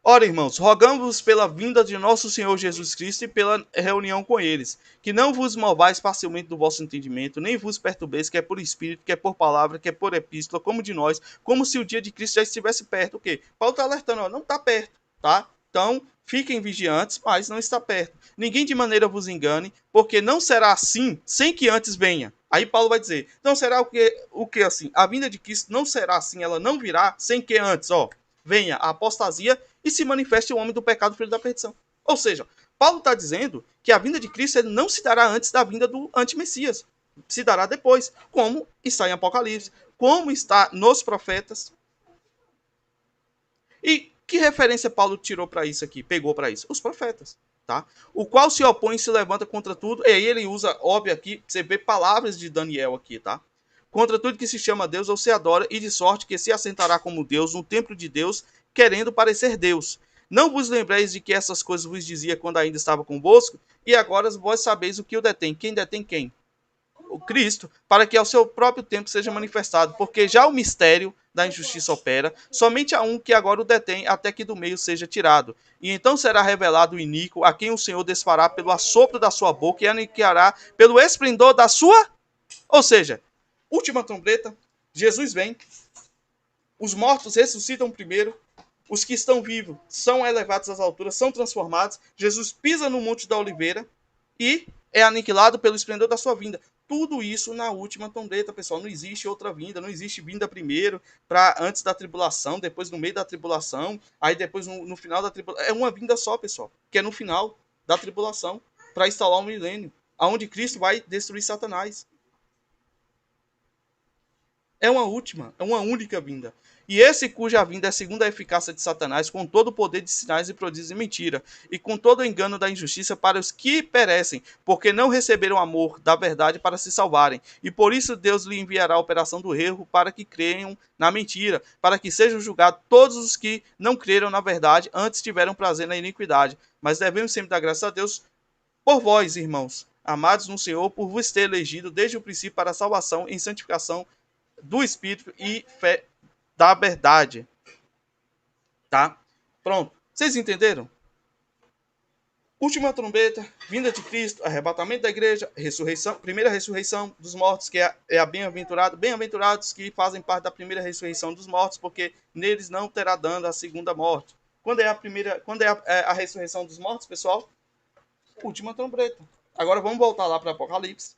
Ora, irmãos, rogamos-vos pela vinda de nosso Senhor Jesus Cristo e pela reunião com eles, que não vos movais parcialmente do vosso entendimento, nem vos perturbeis, quer por espírito, quer por palavra, quer por epístola, como de nós, como se o dia de Cristo já estivesse perto. O quê? Paulo está alertando, ó, não está perto, tá? Então, fiquem vigiantes, mas não está perto. Ninguém de maneira vos engane, porque não será assim sem que antes venha. Aí Paulo vai dizer, não será o que assim? A vinda de Cristo não será assim, ela não virá sem que antes, ó, venha a apostasia e se manifeste o homem do pecado, filho da perdição. Ou seja, Paulo está dizendo que a vinda de Cristo não se dará antes da vinda do antimessias. Se dará depois, como está em Apocalipse, como está nos profetas. E que referência Paulo tirou para isso aqui, pegou para isso? Os profetas, tá? O qual se opõe e se levanta contra tudo, e aí ele usa, óbvio aqui, você vê palavras de Daniel aqui, tá? Contra tudo que se chama Deus ou se adora, e de sorte que se assentará como Deus no templo de Deus, querendo parecer Deus. Não vos lembreis de que essas coisas vos dizia quando ainda estava convosco? E agora vós sabeis o que o detém. Quem detém quem? O Cristo, para que ao seu próprio tempo seja manifestado, porque já o mistério da injustiça opera, somente há um que agora o detém, até que do meio seja tirado. E então será revelado o iníquo, a quem o Senhor desfará pelo assopro da sua boca e aniquilará pelo esplendor da sua... Ou seja, última trombeta, Jesus vem, os mortos ressuscitam primeiro, os que estão vivos são elevados às alturas, são transformados, Jesus pisa no Monte da Oliveira e é aniquilado pelo esplendor da sua vinda. Tudo isso na última trombeta, pessoal. Não existe outra vinda, não existe vinda primeiro, para antes da tribulação, depois no meio da tribulação, aí depois no final da tribulação. É uma vinda só, pessoal, que é no final da tribulação, para instalar um milênio, aonde Cristo vai destruir Satanás. É uma última, é uma única vinda. E esse cuja vinda é segundo a eficácia de Satanás, com todo o poder de sinais e prodígios e mentira, e com todo o engano da injustiça para os que perecem, porque não receberam o amor da verdade para se salvarem. E por isso Deus lhe enviará a operação do erro para que creiam na mentira, para que sejam julgados todos os que não creram na verdade, antes tiveram prazer na iniquidade. Mas devemos sempre dar graças a Deus por vós, irmãos, amados no Senhor, por vos ter elegido desde o princípio para a salvação em santificação do Espírito e fé da verdade. Tá? Pronto. Vocês entenderam? Última trombeta, vinda de Cristo, arrebatamento da igreja, ressurreição, primeira ressurreição dos mortos, que é a bem-aventurado, bem-aventurados que fazem parte da primeira ressurreição dos mortos, porque neles não terá dano a segunda morte. Quando é a ressurreição dos mortos, pessoal? Última trombeta. Agora vamos voltar lá para Apocalipse.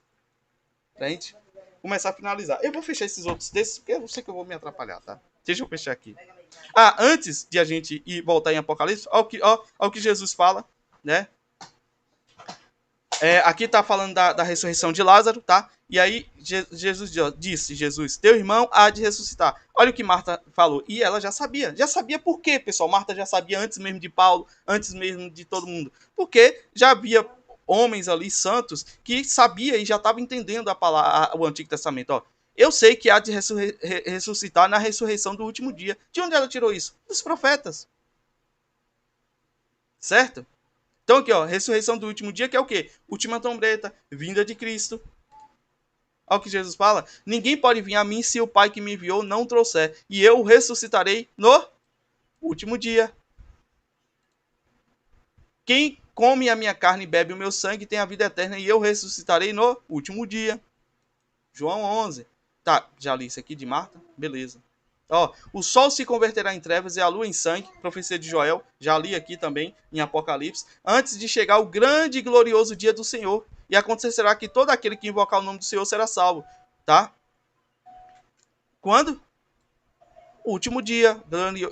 Pra gente começar a finalizar. Eu vou fechar esses outros textos, porque eu sei que eu vou me atrapalhar, tá? Deixa eu fechar aqui. Antes de a gente ir voltar em Apocalipse, olha o que Jesus fala, né? Aqui tá falando da ressurreição de Lázaro, tá? E aí Jesus disse, teu irmão há de ressuscitar. Olha o que Marta falou. E ela já sabia. Já sabia por quê, pessoal? Marta já sabia antes mesmo de Paulo, antes mesmo de todo mundo. Porque já havia homens ali, santos, que sabia e já estava entendendo a palavra, o Antigo Testamento. Ó, eu sei que há de ressuscitar na ressurreição do último dia. De onde ela tirou isso? Dos profetas. Certo? Então aqui, ó, ressurreição do último dia, que é o quê? Última trombeta, vinda de Cristo. Olha o que Jesus fala. Ninguém pode vir a mim se o Pai que me enviou não trouxer. E eu o ressuscitarei no último dia. Quem come a minha carne e bebe o meu sangue tem a vida eterna e eu ressuscitarei no último dia. João 11. Tá, já li isso aqui de Marta? Beleza. Ó, o sol se converterá em trevas e a lua em sangue, profecia de Joel, já li aqui também em Apocalipse, antes de chegar o grande e glorioso dia do Senhor. E acontecerá que todo aquele que invocar o nome do Senhor será salvo, tá? Quando? Último dia,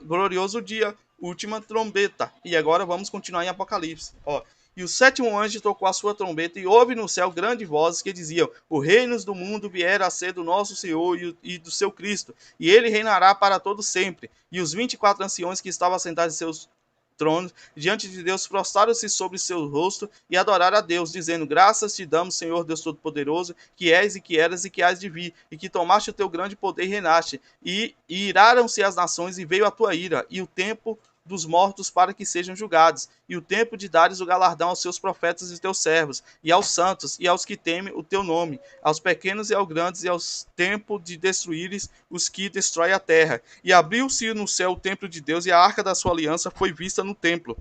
glorioso dia, última trombeta. E agora vamos continuar em Apocalipse. Ó, e o sétimo anjo tocou a sua trombeta e houve no céu grandes vozes que diziam: os reinos do mundo vieram a ser do nosso Senhor e do seu Cristo, e ele reinará para todo sempre. E os 24 anciões que estavam sentados em seus tronos diante de Deus prostraram-se sobre seu rosto e adoraram a Deus, dizendo: graças te damos, Senhor Deus Todo-Poderoso, que és e que eras e que hás de vir, e que tomaste o teu grande poder e reinaste. E iraram-se as nações e veio a tua ira, e o tempo dos mortos para que sejam julgados, e o tempo de dares o galardão aos seus profetas e teus servos, e aos santos, e aos que temem o teu nome, aos pequenos e aos grandes, e aos tempo de destruíres os que destroem a terra. E abriu-se no céu o templo de Deus, e a arca da sua aliança foi vista no templo.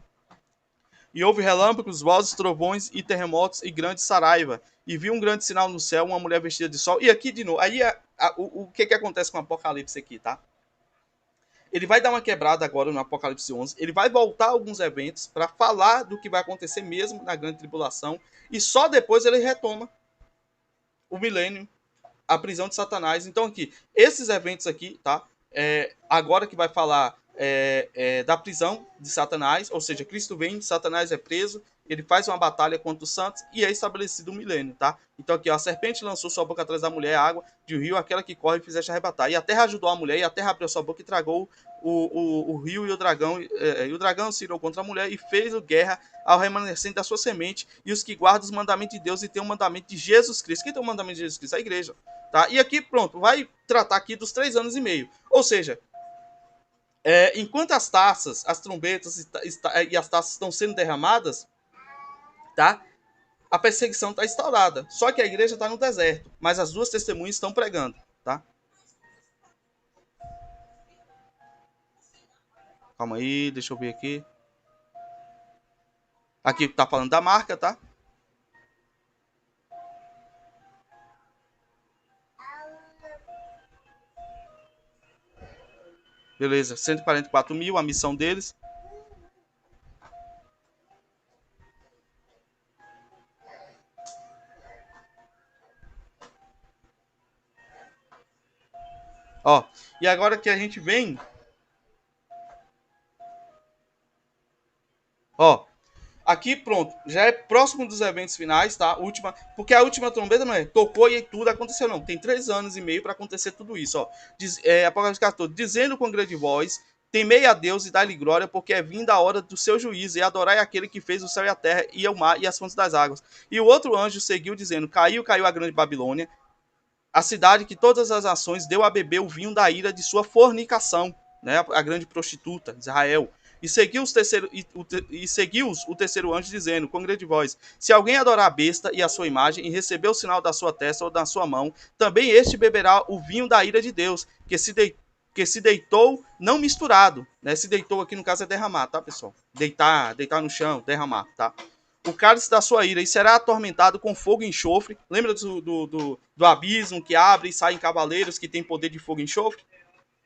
E houve relâmpagos, vozes, trovões e terremotos e grande saraiva. E viu um grande sinal no céu, uma mulher vestida de sol. E aqui de novo, aí o que acontece com o Apocalipse aqui, tá? Ele vai dar uma quebrada agora no Apocalipse 11. Ele vai voltar a alguns eventos para falar do que vai acontecer mesmo na grande tribulação. E só depois ele retoma o milênio, a prisão de Satanás. Então aqui, esses eventos aqui, tá? Agora que vai falar da prisão de Satanás, ou seja, Cristo vem, Satanás é preso, ele faz uma batalha contra os santos e é estabelecido o milênio, tá? Então aqui, ó, a serpente lançou sua boca atrás da mulher, a água de um rio, aquela que corre e fizeste arrebatar. E a terra ajudou a mulher, e a terra abriu sua boca e tragou o rio e o dragão. E o dragão se irou contra a mulher e fez guerra ao remanescente da sua semente e os que guardam os mandamentos de Deus e tem o mandamento de Jesus Cristo. Quem tem o mandamento de Jesus Cristo? A igreja. Tá? E aqui, pronto, vai tratar aqui dos 3 anos e meio. Ou seja, Enquanto as taças, as trombetas e as taças estão sendo derramadas, tá? A perseguição está instaurada. Só que a igreja está no deserto, mas as duas testemunhas estão pregando, tá? Calma aí, deixa eu ver aqui. Aqui tá falando da marca, tá? Beleza, 144 mil, a missão deles. Ó, e agora que a gente vem, ó, aqui pronto, já é próximo dos eventos finais, tá? Última, porque a última trombeta não é tocou e tudo aconteceu, não. Tem 3 anos e meio para acontecer tudo isso, ó. Apocalipse 14, dizendo com grande voz: temei a Deus e dá-lhe glória, porque é vinda a hora do seu juízo, e adorai aquele que fez o céu e a terra, e o mar e as fontes das águas. E o outro anjo seguiu, dizendo: caiu, caiu a grande Babilônia, a cidade que todas as nações deu a beber o vinho da ira de sua fornicação, né? A grande prostituta, Israel. E seguiu-os o terceiro anjo, dizendo com grande voz: se alguém adorar a besta e a sua imagem, e receber o sinal da sua testa ou da sua mão, também este beberá o vinho da ira de Deus, que se deitou, não misturado, né? Se deitou aqui no caso é derramar, tá, pessoal? Deitar no chão, derramar, tá? O cálice da sua ira, e será atormentado com fogo e enxofre. Lembra do abismo que abre e saem cavaleiros que têm poder de fogo e enxofre?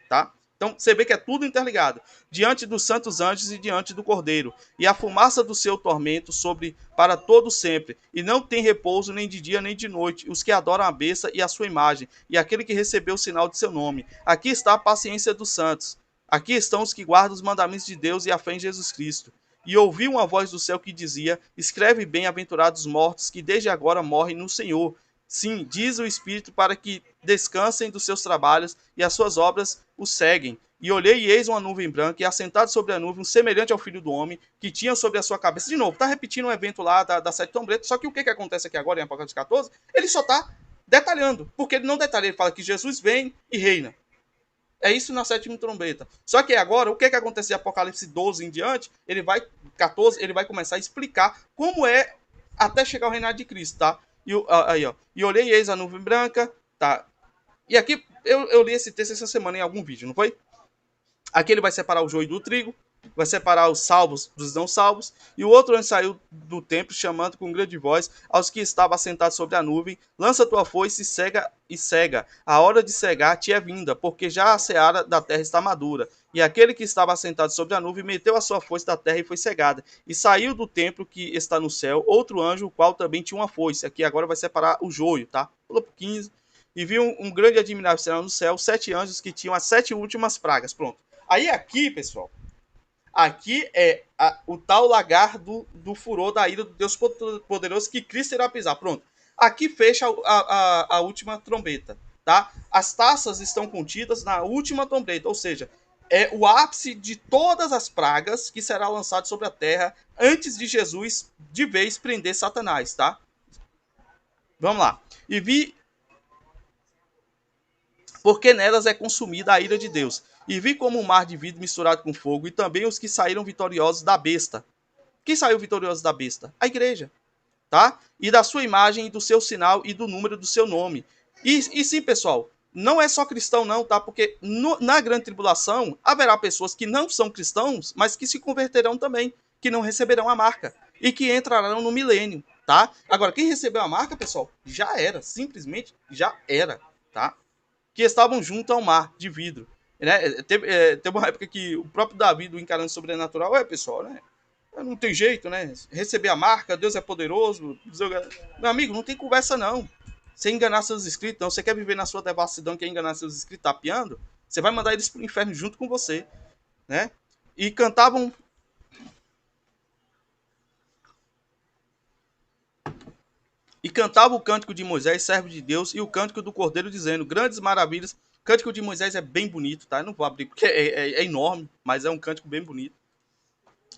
Tá? Então você vê que é tudo interligado. Diante dos santos anjos e diante do Cordeiro. E a fumaça do seu tormento sobre para todo sempre. E não tem repouso nem de dia nem de noite. Os que adoram a besta e a sua imagem. E aquele que recebeu o sinal de seu nome. Aqui está a paciência dos santos. Aqui estão os que guardam os mandamentos de Deus e a fé em Jesus Cristo. E ouvi uma voz do céu que dizia: escreve bem-aventurados os mortos que desde agora morrem no Senhor. Sim, diz o Espírito, para que descansem dos seus trabalhos e as suas obras os seguem. E olhei e eis uma nuvem branca, e assentado sobre a nuvem, um semelhante ao Filho do Homem, que tinha sobre a sua cabeça. De novo, está repetindo um evento lá da Sete Trombretas, só que o que acontece aqui agora em Apocalipse 14? Ele só está detalhando, porque ele não detalha, ele fala que Jesus vem e reina. É isso na sétima trombeta. Só que agora, o que acontece de Apocalipse 12 em diante, ele vai, 14, ele vai começar a explicar como é até chegar ao reinado de Cristo, tá? Aí, ó. E olhei eis a nuvem branca, tá? E aqui, eu li esse texto essa semana em algum vídeo, não foi? Aqui ele vai separar o joio do trigo, vai separar os salvos dos não salvos, e o outro anjo saiu do templo, chamando com grande voz aos que estavam assentados sobre a nuvem: lança tua foice e cega. A hora de cegar te é vinda, porque já a seara da terra está madura. E aquele que estava assentado sobre a nuvem meteu a sua foice da terra e foi cegada. E saiu do templo que está no céu outro anjo, o qual também tinha uma foice. Aqui agora vai separar o joio, tá? Pula pro 15. E viu um grande admirável sinal no céu, 7 anjos que tinham as 7 últimas pragas. Pronto. Aí aqui, pessoal, aqui é o tal lagar do furor da ira do Deus poderoso que Cristo irá pisar. Pronto. Aqui fecha a última trombeta, tá? As taças estão contidas na última trombeta, ou seja, é o ápice de todas as pragas que será lançado sobre a terra antes de Jesus de vez prender Satanás, tá? Vamos lá. E vi porque nelas é consumida a ira de Deus. E vi como um mar de vidro misturado com fogo, e também os que saíram vitoriosos da besta. Quem saiu vitorioso da besta? A igreja, tá? E da sua imagem, e do seu sinal, e do número do seu nome. E sim, pessoal, não é só cristão não, tá? Porque na grande tribulação, haverá pessoas que não são cristãos, mas que se converterão também, que não receberão a marca, e que entrarão no milênio, tá? Agora, quem recebeu a marca, pessoal, já era, simplesmente já era, tá? Que estavam junto ao mar de vidro. Né? Teve uma época que o próprio Davi, do Encarando Sobrenatural, pessoal, né? Não tem jeito, né? Receber a marca, Deus é poderoso. Meu amigo, não tem conversa, não. Você enganar seus inscritos, não. Você quer viver na sua devassidão, quer enganar seus inscritos tapeando? Você vai mandar eles pro inferno junto com você, né? E cantavam. E cantava o cântico de Moisés, servo de Deus, e o cântico do Cordeiro, dizendo: grandes maravilhas. O cântico de Moisés é bem bonito, tá? Eu não vou abrir porque é enorme, mas é um cântico bem bonito.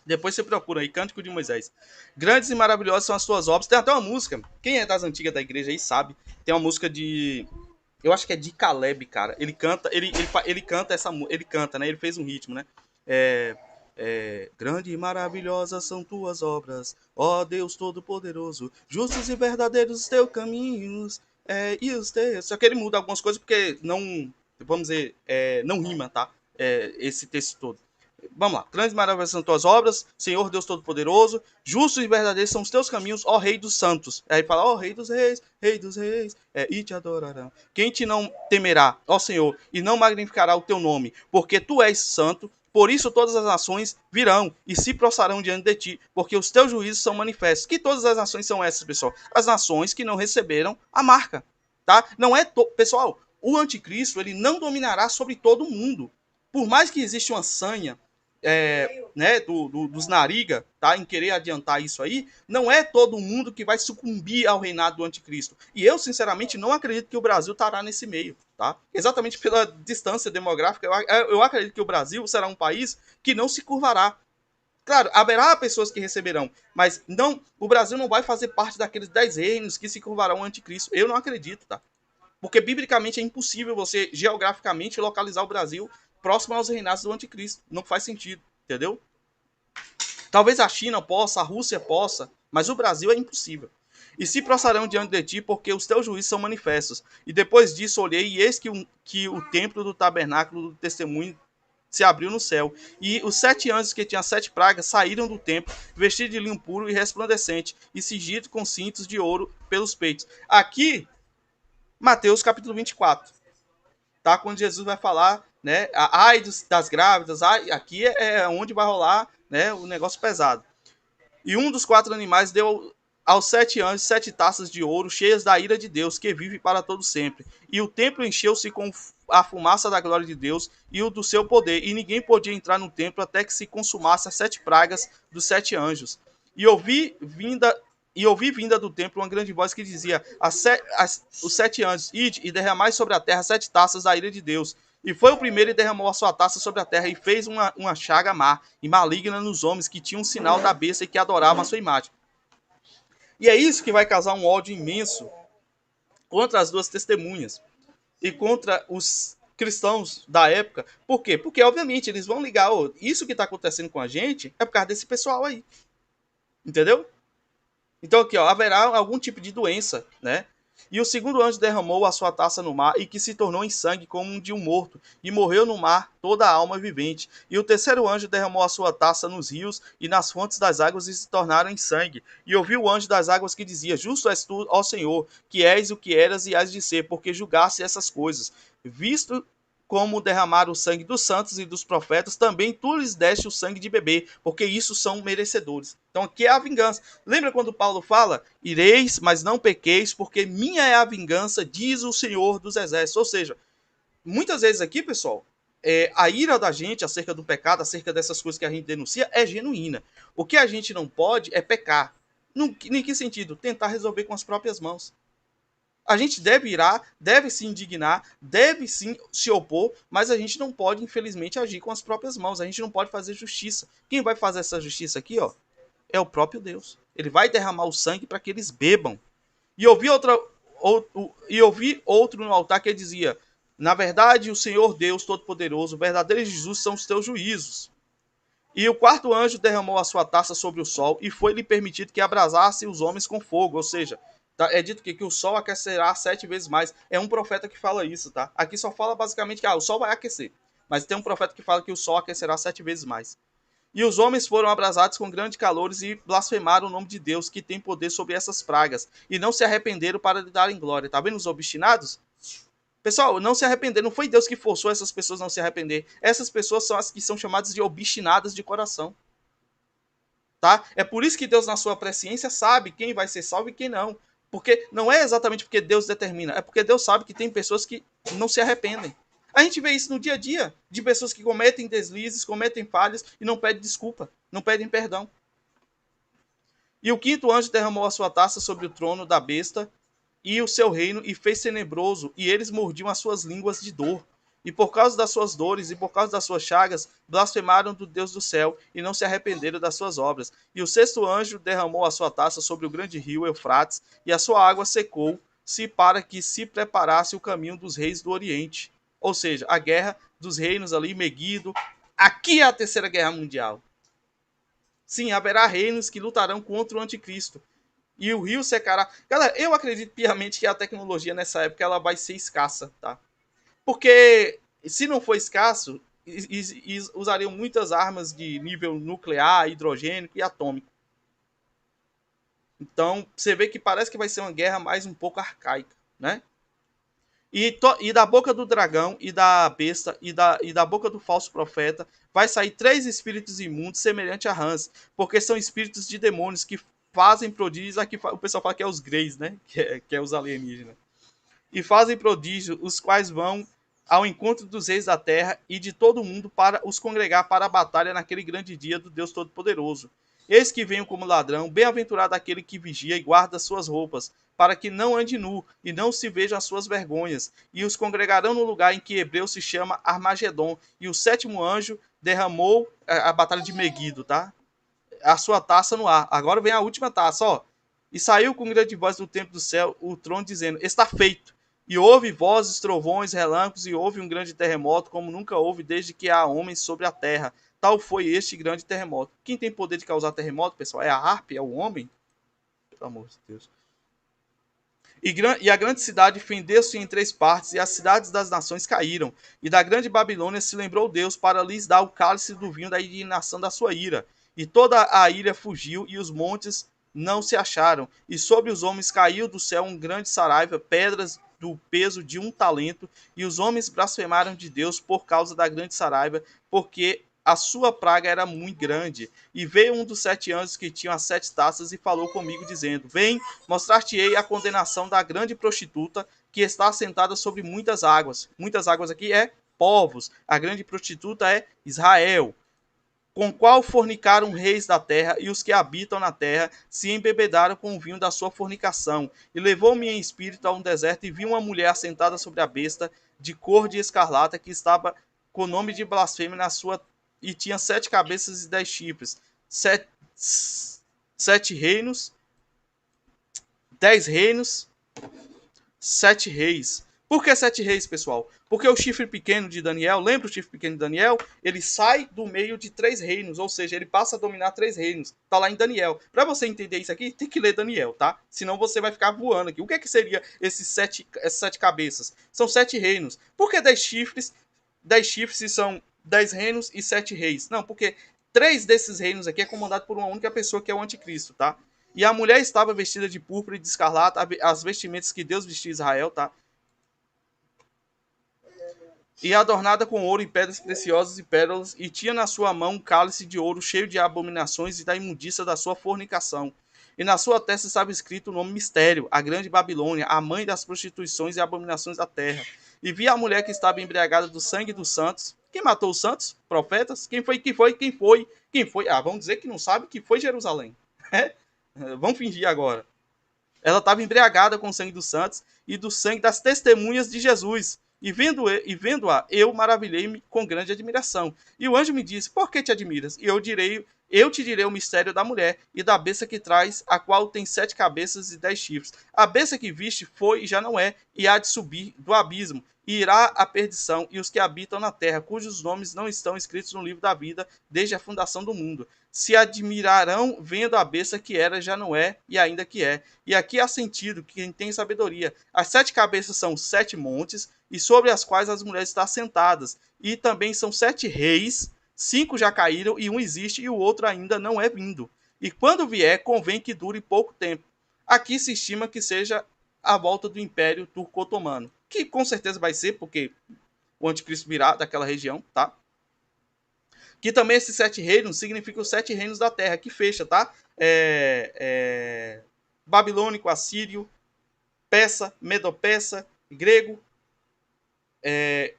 Depois você procura aí, Cântico de Moisés. Grandes e maravilhosas são as tuas obras. Tem até uma música. Quem é das antigas da igreja aí sabe. Tem uma música Eu acho que é de Caleb, cara. Ele canta, ele canta ele canta, né? Ele fez um ritmo, né? É, grande e maravilhosas são tuas obras, ó Deus Todo-Poderoso, justos e verdadeiros os teus caminhos, e os teus. Só que ele muda algumas coisas porque não, vamos dizer, não rima, tá? Esse texto todo. Vamos lá. Grandes e maravilhosas são tuas obras, Senhor Deus Todo-Poderoso, justos e verdadeiros são os teus caminhos, ó Rei dos Santos. Aí fala, ó Rei dos Reis, e te adorarão. Quem te não temerá, ó Senhor, e não magnificará o teu nome, porque tu és santo, por isso todas as nações virão e se prostrarão diante de ti, porque os teus juízos são manifestos. Que todas as nações são essas, pessoal? As nações que não receberam a marca, tá? Não é, pessoal, o anticristo, ele não dominará sobre todo mundo. Por mais que exista uma sanha, né, dos Nariga, tá, em querer adiantar isso aí, não é todo mundo que vai sucumbir ao reinado do anticristo. E eu, sinceramente, não acredito que o Brasil estará nesse meio, tá? Exatamente pela distância demográfica, eu acredito que o Brasil será um país que não se curvará. Claro, haverá pessoas que receberão, mas não, o Brasil não vai fazer parte daqueles 10 reinos que se curvarão ao anticristo. Eu não acredito, tá? Porque biblicamente é impossível você geograficamente localizar o Brasil próximo aos reinados do anticristo. Não faz sentido, entendeu? Talvez a China possa, a Rússia possa, mas o Brasil é impossível. E se prostrarão diante de ti, porque os teus juízos são manifestos. E depois disso olhei, e eis que o templo do tabernáculo do testemunho se abriu no céu. E os 7 anjos que tinham 7 pragas saíram do templo, vestidos de linho puro e resplandecente, e cingidos com cintos de ouro pelos peitos. Aqui, Mateus capítulo 24. Tá? Quando Jesus vai falar, né? Ai das grávidas, ai, aqui é onde vai rolar, né, o negócio pesado. E um dos 4 animais deu aos 7 anjos 7 taças de ouro cheias da ira de Deus, que vive para todo sempre. E o templo encheu-se com a fumaça da glória de Deus e o do seu poder, e ninguém podia entrar no templo até que se consumasse as 7 pragas dos 7 anjos. E ouvi vinda do templo uma grande voz que dizia: os 7 anjos, ide e derramai sobre a terra 7 taças da ira de Deus. E foi o primeiro e derramou a sua taça sobre a terra e fez uma chaga má e maligna nos homens que tinham um sinal da besta e que adoravam a sua imagem. E é isso que vai causar um ódio imenso contra as duas testemunhas e contra os cristãos da época. Por quê? Porque, obviamente, eles vão ligar, oh, isso que está acontecendo com a gente é por causa desse pessoal aí. Entendeu? Então aqui, ó, haverá algum tipo de doença, né? E o segundo anjo derramou a sua taça no mar, e que se tornou em sangue como um de um morto, e morreu no mar toda a alma vivente. E o terceiro anjo derramou a sua taça nos rios e nas fontes das águas, e se tornaram em sangue. E ouviu o anjo das águas que dizia: Justo és tu, ó Senhor, que és o que eras e hás de ser, porque julgaste essas coisas. Visto como derramaram o sangue dos santos e dos profetas, também tu lhes deste o sangue de beber, porque isso são merecedores. Então aqui é a vingança. Lembra quando Paulo fala: ireis, mas não pequeis, porque minha é a vingança, diz o Senhor dos Exércitos. Ou seja, muitas vezes aqui, pessoal, a ira da gente acerca do pecado, acerca dessas coisas que a gente denuncia, é genuína. O que a gente não pode é pecar. Em que sentido? Tentar resolver com as próprias mãos. A gente deve irar, deve se indignar, deve sim se opor, mas a gente não pode, infelizmente, agir com as próprias mãos. A gente não pode fazer justiça. Quem vai fazer essa justiça aqui, ó, é o próprio Deus. Ele vai derramar o sangue para que eles bebam. E ouvi outro no altar que dizia: na verdade, o Senhor Deus Todo-Poderoso, verdadeiro Jesus são os teus juízos. E o quarto anjo derramou a sua taça sobre o sol, e foi-lhe permitido que abrasasse os homens com fogo. Ou seja, é dito que o sol aquecerá 7 vezes mais. É um profeta que fala isso, tá? Aqui só fala basicamente que o sol vai aquecer. Mas tem um profeta que fala que o sol aquecerá 7 vezes mais. E os homens foram abrasados com grandes calores e blasfemaram o nome de Deus, que tem poder sobre essas pragas, e não se arrependeram para lhe darem glória. Tá vendo os obstinados? Pessoal, não se arrepender. Não foi Deus que forçou essas pessoas a não se arrepender. Essas pessoas são as que são chamadas de obstinadas de coração. Tá? É por isso que Deus, na sua presciência, sabe quem vai ser salvo e quem não. Porque não é exatamente porque Deus determina, é porque Deus sabe que tem pessoas que não se arrependem. A gente vê isso no dia a dia, de pessoas que cometem deslizes, cometem falhas e não pedem desculpa, não pedem perdão. E o quinto anjo derramou a sua taça sobre o trono da besta e o seu reino, e fez tenebroso, e eles mordiam as suas línguas de dor. E por causa das suas dores e por causa das suas chagas, blasfemaram do Deus do céu e não se arrependeram das suas obras. E o sexto anjo derramou a sua taça sobre o grande rio Eufrates, e a sua água secou, se para que se preparasse o caminho dos reis do Oriente. Ou seja, a guerra dos reinos ali, Meguido. Aqui é a Terceira Guerra Mundial. Sim, haverá reinos que lutarão contra o anticristo. E o rio secará. Galera, eu acredito piamente que a tecnologia nessa época ela vai ser escassa, tá? Porque se não for escasso, usariam muitas armas de nível nuclear, hidrogênico e atômico. Então, você vê que parece que vai ser uma guerra mais um pouco arcaica, né? E da boca do dragão, e da besta, e da boca do falso profeta, vai sair 3 espíritos imundos semelhantes a rãs, porque são espíritos de demônios que fazem prodígios. Aqui o pessoal fala que é os Greys, né? Que é os alienígenas. E fazem prodígios, os quais vão ao encontro dos reis da terra e de todo o mundo para os congregar para a batalha naquele grande dia do Deus Todo-Poderoso. Eis que venho como ladrão, bem-aventurado aquele que vigia e guarda suas roupas, para que não ande nu e não se vejam as suas vergonhas. E os congregarão no lugar em que hebreu se chama Armagedon. E o 7º anjo derramou a batalha de Meguido, tá? A sua taça no ar. Agora vem a última taça, ó. E saiu com grande voz do templo do céu o trono dizendo: está feito. E houve vozes, trovões, relâmpagos, e houve um grande terremoto, como nunca houve desde que há homens sobre a terra. Tal foi este grande terremoto. Quem tem poder de causar terremoto, pessoal? É a harpe? É o homem? Pelo amor de Deus. E a grande cidade fendeu-se em 3 partes, e as cidades das nações caíram. E da grande Babilônia se lembrou Deus para lhes dar o cálice do vinho da indignação da sua ira. E toda a ilha fugiu, e os montes não se acharam. E sobre os homens caiu do céu um grande saraiva, pedras do peso de 1 talento. E os homens blasfemaram de Deus por causa da grande saraiva, porque a sua praga era muito grande. E veio um dos 7 anjos que tinham as 7 taças e falou comigo, dizendo: vem, mostrar-te-ei a condenação da grande prostituta que está assentada sobre muitas águas. Muitas águas aqui é povos. A grande prostituta é Israel, com qual fornicaram reis da terra, e os que habitam na terra se embebedaram com o vinho da sua fornicação. E levou-me em espírito a um deserto, e vi uma mulher assentada sobre a besta, de cor de escarlata, que estava com o nome de blasfêmia na sua, e tinha 7 cabeças e 10 chifres. 7 reinos, 10 reinos, 7 reis. Por que 7 reis, pessoal? Porque o chifre pequeno de Daniel, lembra o chifre pequeno de Daniel? Ele sai do meio de 3 reinos, ou seja, ele passa a dominar 3 reinos. Tá lá em Daniel. Para você entender isso aqui, tem que ler Daniel, tá? Senão você vai ficar voando aqui. O que é que seria essas 7 cabeças? São 7 reinos. Por que 10 chifres? 10 chifres são 10 reinos e 7 reis. Não, porque 3 desses reinos aqui é comandado por uma única pessoa, que é o anticristo, tá? E a mulher estava vestida de púrpura e de escarlata, as vestimentas que Deus vestiu Israel, tá? E adornada com ouro e pedras preciosas e pérolas, e tinha na sua mão um cálice de ouro cheio de abominações e da imundícia da sua fornicação. E na sua testa estava escrito o nome mistério, a grande Babilônia, a mãe das prostituições e abominações da terra. E vi a mulher que estava embriagada do sangue dos santos. Quem matou os santos? Profetas? Quem foi? Quem foi? Quem foi? Quem foi? Ah, vamos dizer que não sabe que foi Jerusalém. Vamos fingir agora. Ela estava embriagada com o sangue dos santos e do sangue das testemunhas de Jesus. E vendo-a, eu maravilhei-me com grande admiração. E o anjo me disse: por que te admiras? E eu te direi o mistério da mulher e da besta que traz, a qual tem 7 cabeças e 10 chifres. A besta que viste foi e já não é, e há de subir do abismo, e irá à perdição, e os que habitam na terra, cujos nomes não estão escritos no livro da vida desde a fundação do mundo, se admirarão vendo a besta que era, já não é, e ainda que é. E aqui há sentido, quem tem sabedoria. As 7 cabeças são 7 montes, e sobre as quais as mulheres estão sentadas. E também são 7 reis, 5 já caíram, e um existe, e o outro ainda não é vindo. E quando vier, convém que dure pouco tempo. Aqui se estima que seja a volta do Império Turco-Otomano, que com certeza vai ser, porque o anticristo virá daquela região, tá? Que também esses 7 reinos significam os 7 reinos da terra, que fecha, tá? Babilônico, assírio, persa, medo-persa, grego,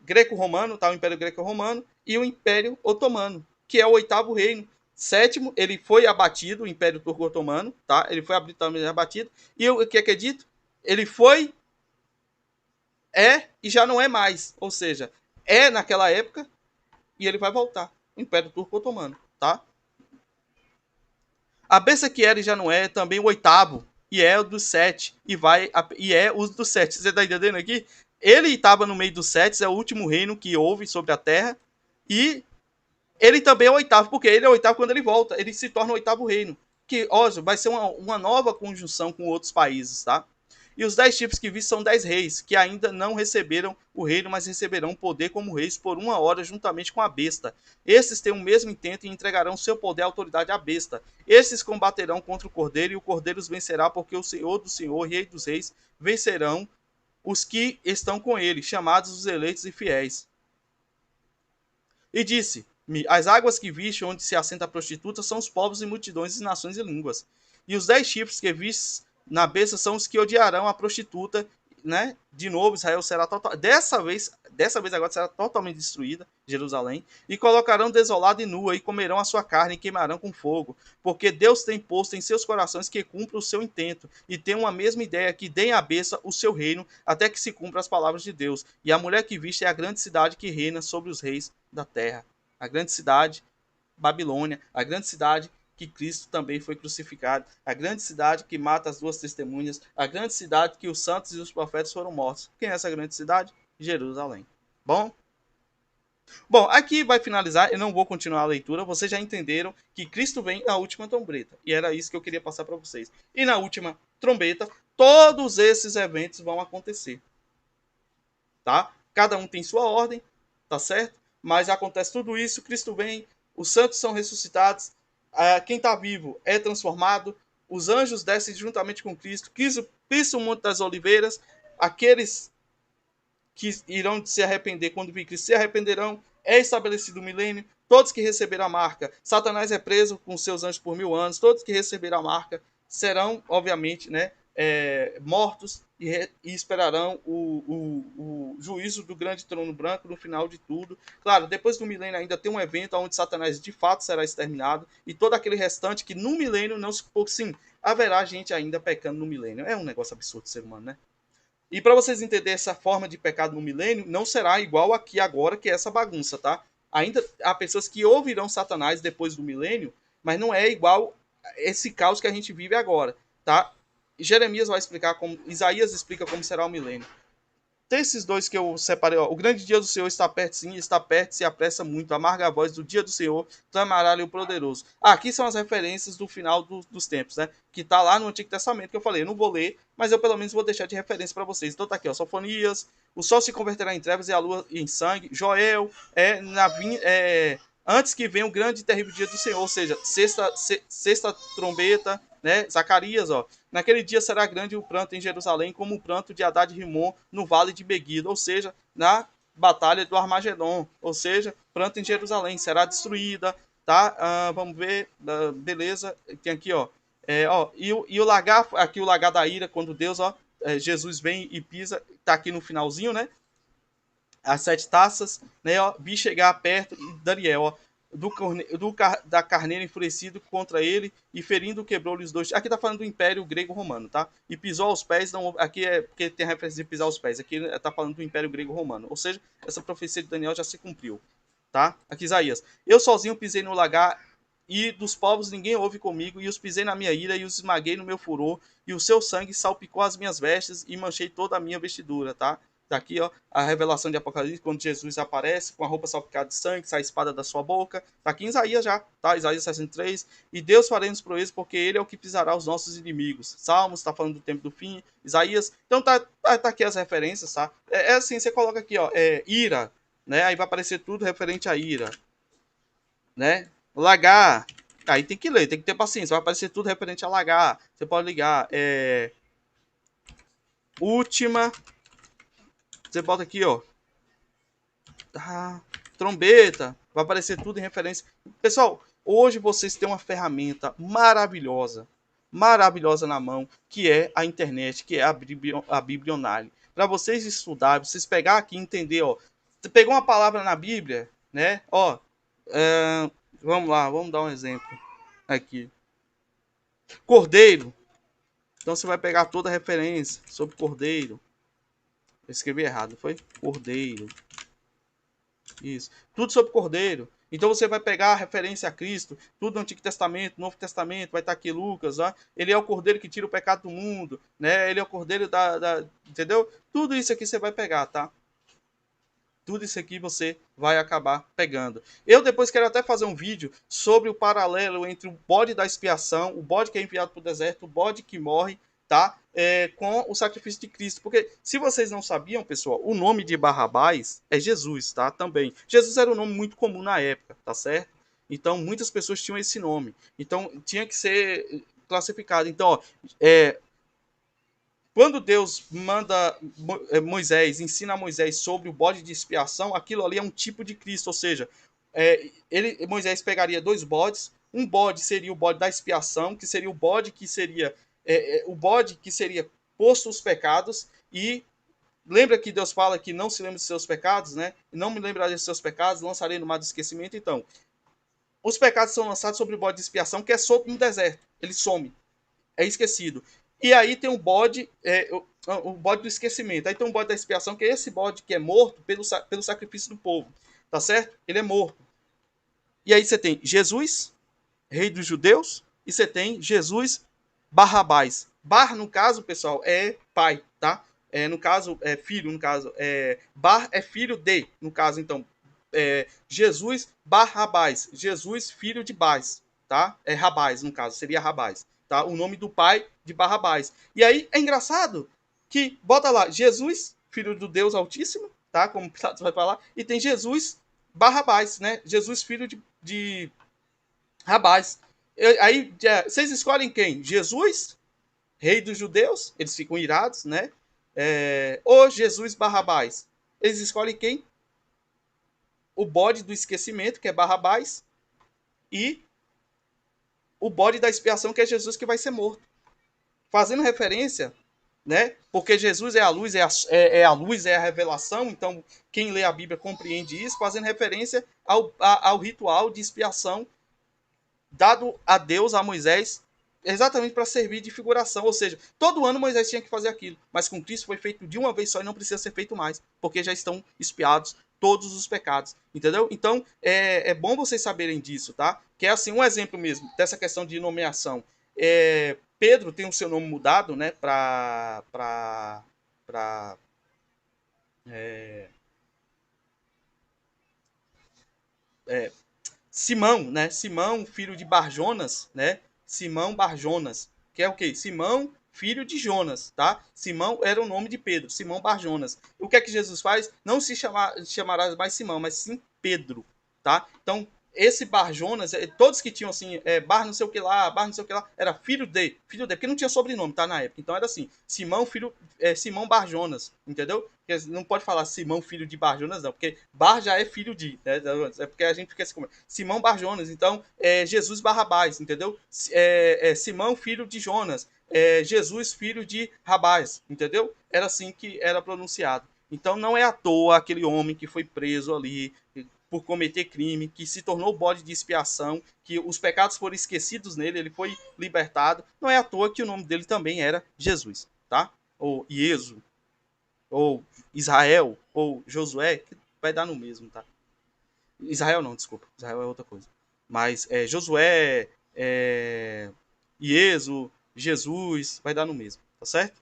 greco-romano, tá? O Império Greco-Romano, e o Império Otomano, que é o 8º reino. 7º, ele foi abatido, o Império Turco-Otomano, tá? Ele foi abatido. E o que é dito? Ele foi, e já não é mais. Ou seja, é naquela época e ele vai voltar. O Império Turco-Otomano, tá? A besta que era e já não é, também o 8º. e é o dos 7, e é o dos 7. Você tá entendendo aqui? Ele estava no meio dos 7, é o último reino que houve sobre a terra, e ele também é o oitavo, porque ele é o oitavo quando ele volta, ele se torna o oitavo reino, que, ó, vai ser uma nova conjunção com outros países, tá? E os 10 tipos que vi são 10 reis, que ainda não receberam o reino, mas receberão poder como reis por 1 hora, juntamente com a besta. Esses têm o mesmo intento e entregarão seu poder e autoridade à besta. Esses combaterão contra o cordeiro, e o cordeiro os vencerá, porque o Senhor do Senhor, Rei dos Reis, vencerão os que estão com ele, chamados os eleitos e fiéis. E disse-me: as águas que viste, onde se assenta a prostituta, são os povos e multidões e nações e línguas. E os 10 chifres que vistes na besta são os que odiarão a prostituta, né? De novo, Israel será total. Dessa vez agora será totalmente destruída, Jerusalém, e colocarão desolada e nua, e comerão a sua carne e queimarão com fogo, porque Deus tem posto em seus corações que cumpra o seu intento, e tem uma mesma ideia, que deem à besta o seu reino, até que se cumpra as palavras de Deus. E a mulher que viste é a grande cidade que reina sobre os reis da terra. A grande cidade, Babilônia, a grande cidade que Cristo também foi crucificado, a grande cidade que mata as duas testemunhas, a grande cidade que os santos e os profetas foram mortos. Quem é essa grande cidade? Jerusalém. Bom? Bom, aqui vai finalizar, eu não vou continuar a leitura, vocês já entenderam que Cristo vem na última trombeta, e era isso que eu queria passar para vocês. E na última trombeta, todos esses eventos vão acontecer, tá? Cada um tem sua ordem, tá certo? Mas acontece tudo isso, Cristo vem, os santos são ressuscitados, quem está vivo é transformado, os anjos descem juntamente com Cristo, Cristo pisa o Monte das Oliveiras, aqueles que irão se arrepender quando vir Cristo se arrependerão, é estabelecido o milênio, todos que receberam a marca, Satanás é preso com seus anjos por 1000 anos, todos que receberam a marca serão, obviamente, né, mortos e esperarão o juízo do grande trono branco no final de tudo. Claro, depois do milênio ainda tem um evento onde Satanás de fato será exterminado e todo aquele restante que no milênio não se... Sim, haverá gente ainda pecando no milênio. É um negócio absurdo ser humano, né? E para vocês entenderem essa forma de pecado no milênio, não será igual aqui agora, que é essa bagunça, tá? Ainda há pessoas que ouvirão Satanás depois do milênio, mas não é igual esse caos que a gente vive agora, tá? Jeremias vai explicar como, Isaías explica como será o milênio. Tem esses dois que eu separei, ó. O grande dia do Senhor está perto, sim, está perto, se apressa muito. Amarga a voz do dia do Senhor, clamará-lhe o poderoso. Aqui são as referências do final dos tempos, né? Que tá lá no Antigo Testamento, que eu falei, eu não vou ler, mas eu pelo menos vou deixar de referência para vocês. Então tá aqui, ó, Sofonias, o sol se converterá em trevas e a lua em sangue. Joel, antes que venha o grande e terrível dia do Senhor, ou seja, sexta trombeta, né? Zacarias, ó. Naquele dia será grande o pranto em Jerusalém, como o pranto de Haddad Rimon no vale de Meguido, ou seja, na batalha do Armagedon, ou seja, pranto em Jerusalém, será destruída, tá? Vamos ver, beleza, tem aqui, ó, e o lagar, aqui o lagar da ira, quando Deus, ó, Jesus vem e pisa, tá aqui no finalzinho, né? As 7 taças, né? Ó, vi chegar perto, e Daniel, ó, da carneiro enfurecido contra ele e ferindo quebrou-lhe os dois. Aqui tá falando do Império Grego-Romano, tá? E pisou aos pés, não, aqui é porque tem a referência de pisar aos pés. Aqui tá falando do Império Grego-Romano. Ou seja, essa profecia de Daniel já se cumpriu, tá? Aqui Isaías. Eu sozinho pisei no lagar e dos povos ninguém houve comigo, e os pisei na minha ira e os esmaguei no meu furor, e o seu sangue salpicou as minhas vestes e manchei toda a minha vestidura, tá? Tá aqui, ó, a revelação de Apocalipse, quando Jesus aparece com a roupa salpicada de sangue, sai a espada da sua boca. Tá aqui em Isaías já, tá? Isaías 63. E Deus faremos proezas, porque ele é o que pisará os nossos inimigos. Salmos, tá falando do tempo do fim. Isaías. Então tá aqui as referências, tá? É assim, você coloca aqui, ó, ira, né? Aí vai aparecer tudo referente à ira, né? Lagar. Aí tem que ler, tem que ter paciência. Vai aparecer tudo referente a lagar. Você pode ligar. Última. Você bota aqui, ó. Trombeta. Vai aparecer tudo em referência. Pessoal, hoje vocês têm uma ferramenta maravilhosa. Maravilhosa na mão. Que é a internet. Que é a Bíblia Online. Para vocês estudar, vocês pegar aqui e entender, ó. Você pegou uma palavra na Bíblia, né? Ó. Vamos lá, vamos dar um exemplo. Aqui. Cordeiro. Então você vai pegar toda a referência sobre cordeiro. Eu escrevi errado, foi? Cordeiro. Isso. Tudo sobre cordeiro. Então você vai pegar a referência a Cristo, tudo no Antigo Testamento, Novo Testamento, vai estar aqui Lucas, ó, ele é o cordeiro que tira o pecado do mundo, né? Ele é o cordeiro entendeu? Tudo isso aqui você vai pegar, tá? Tudo isso aqui você vai acabar pegando. Eu depois quero até fazer um vídeo sobre o paralelo entre o bode da expiação, o bode que é enviado para o deserto, o bode que morre, tá? Com o sacrifício de Cristo. Porque se vocês não sabiam, pessoal, o nome de Barrabás é Jesus, tá? Também. Jesus era um nome muito comum na época, tá certo? Então muitas pessoas tinham esse nome. Então tinha que ser classificado. Então, ó, quando Deus manda Moisés, ensina a Moisés sobre o bode de expiação, aquilo ali é um tipo de Cristo, ou seja, Moisés pegaria dois bodes, um bode seria o bode da expiação, que seria o bode que seria posto os pecados, e lembra que Deus fala que não se lembra de seus pecados, né? Não me lembrarei de seus pecados, lançarei no mar do esquecimento. Então, os pecados são lançados sobre o bode de expiação, que é solto no deserto, ele some, é esquecido. E aí tem o bode do esquecimento. Aí tem um bode da expiação, que é esse bode que é morto pelo sacrifício do povo. Tá certo? Ele é morto. E aí você tem Jesus, rei dos judeus, e você tem Jesus Barrabás. Bar, no caso, pessoal, é pai, tá? No caso, é filho, no caso. Bar é filho de, no caso, então. Jesus Barrabás. Jesus, filho de Bás, tá? É Rabás, no caso, seria Rabás, tá? O nome do pai de Barrabás. E aí é engraçado que bota lá Jesus, filho do Deus Altíssimo, tá? Como Pilatos vai falar, e tem Jesus Barrabás, né? Jesus, filho de Rabás. Aí vocês escolhem quem? Jesus, rei dos judeus? Eles ficam irados, né? Ou Jesus Barrabás? Eles escolhem quem? O bode do esquecimento, que é Barrabás, e o bode da expiação, que é Jesus, que vai ser morto. Fazendo referência, né? Porque Jesus é a luz, a luz, é a revelação. Então, quem lê a Bíblia compreende isso, fazendo referência ao ritual de expiação dado a Deus, a Moisés, exatamente para servir de figuração. Ou seja, todo ano Moisés tinha que fazer aquilo, mas com Cristo foi feito de uma vez só e não precisa ser feito mais, porque já estão expiados todos os pecados, entendeu? Então, é bom vocês saberem disso, tá? Que é assim, um exemplo mesmo dessa questão de nomeação. Pedro tem o seu nome mudado, né, para Simão, né? Simão, filho de Barjonas, né? Simão Barjonas, que é o quê? Simão, filho de Jonas, tá? Simão era o nome de Pedro, Simão Barjonas. O que é que Jesus faz? Não se chamará mais Simão, mas sim Pedro, tá? Então, esse Barjonas, todos que tinham assim, Bar não sei o que lá, Bar não sei o que lá, era filho de, porque não tinha sobrenome, tá, na época. Então era assim, Simão, Simão Barjonas, entendeu? Porque não pode falar Simão, filho de Barjonas, não, porque Bar já é filho de, né? É porque a gente fica assim, Simão Barjonas, então, Jesus Barrabás, entendeu? Simão, filho de Jonas, Jesus, filho de Rabás, entendeu? Era assim que era pronunciado. Então não é à toa aquele homem que foi preso ali por cometer crime, que se tornou bode de expiação, que os pecados foram esquecidos nele, ele foi libertado. Não é à toa que o nome dele também era Jesus, tá? Ou Ieso, ou Israel, ou Josué, que vai dar no mesmo, tá? Israel não, desculpa. Israel é outra coisa. Mas Josué, Ieso, Jesus, vai dar no mesmo, tá certo?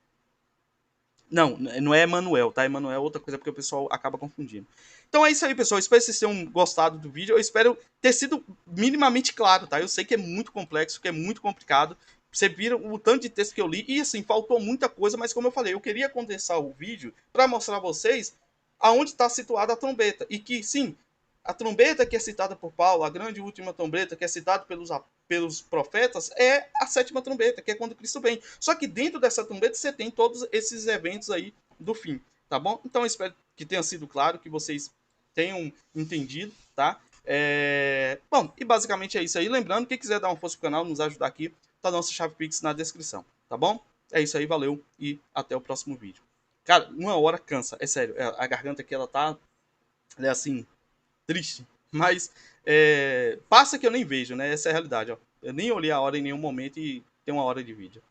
Não, não é Emanuel, tá? Emanuel é outra coisa porque o pessoal acaba confundindo. Então é isso aí, pessoal. Espero que vocês tenham gostado do vídeo. Eu espero ter sido minimamente claro, tá? Eu sei que é muito complexo, que é muito complicado. Você viram o tanto de texto que eu li e assim, faltou muita coisa, mas como eu falei, eu queria condensar o vídeo para mostrar a vocês aonde está situada a trombeta. E que, sim, a trombeta que é citada por Paulo, a grande última trombeta que é citada pelos profetas, é a sétima trombeta, que é quando Cristo vem. Só que dentro dessa trombeta você tem todos esses eventos aí do fim, tá bom? Então eu espero que tenha sido claro, que vocês tenham entendido, tá? Bom, e basicamente é isso aí. Lembrando, quem quiser dar uma força pro canal, nos ajudar aqui, tá a nossa chave Pix na descrição, tá bom? É isso aí, valeu e até o próximo vídeo. Cara, uma hora cansa, é sério. A garganta aqui, ela é assim, triste. Mas passa que eu nem vejo, né? Essa é a realidade, ó. Eu nem olhei a hora em nenhum momento e tem uma hora de vídeo.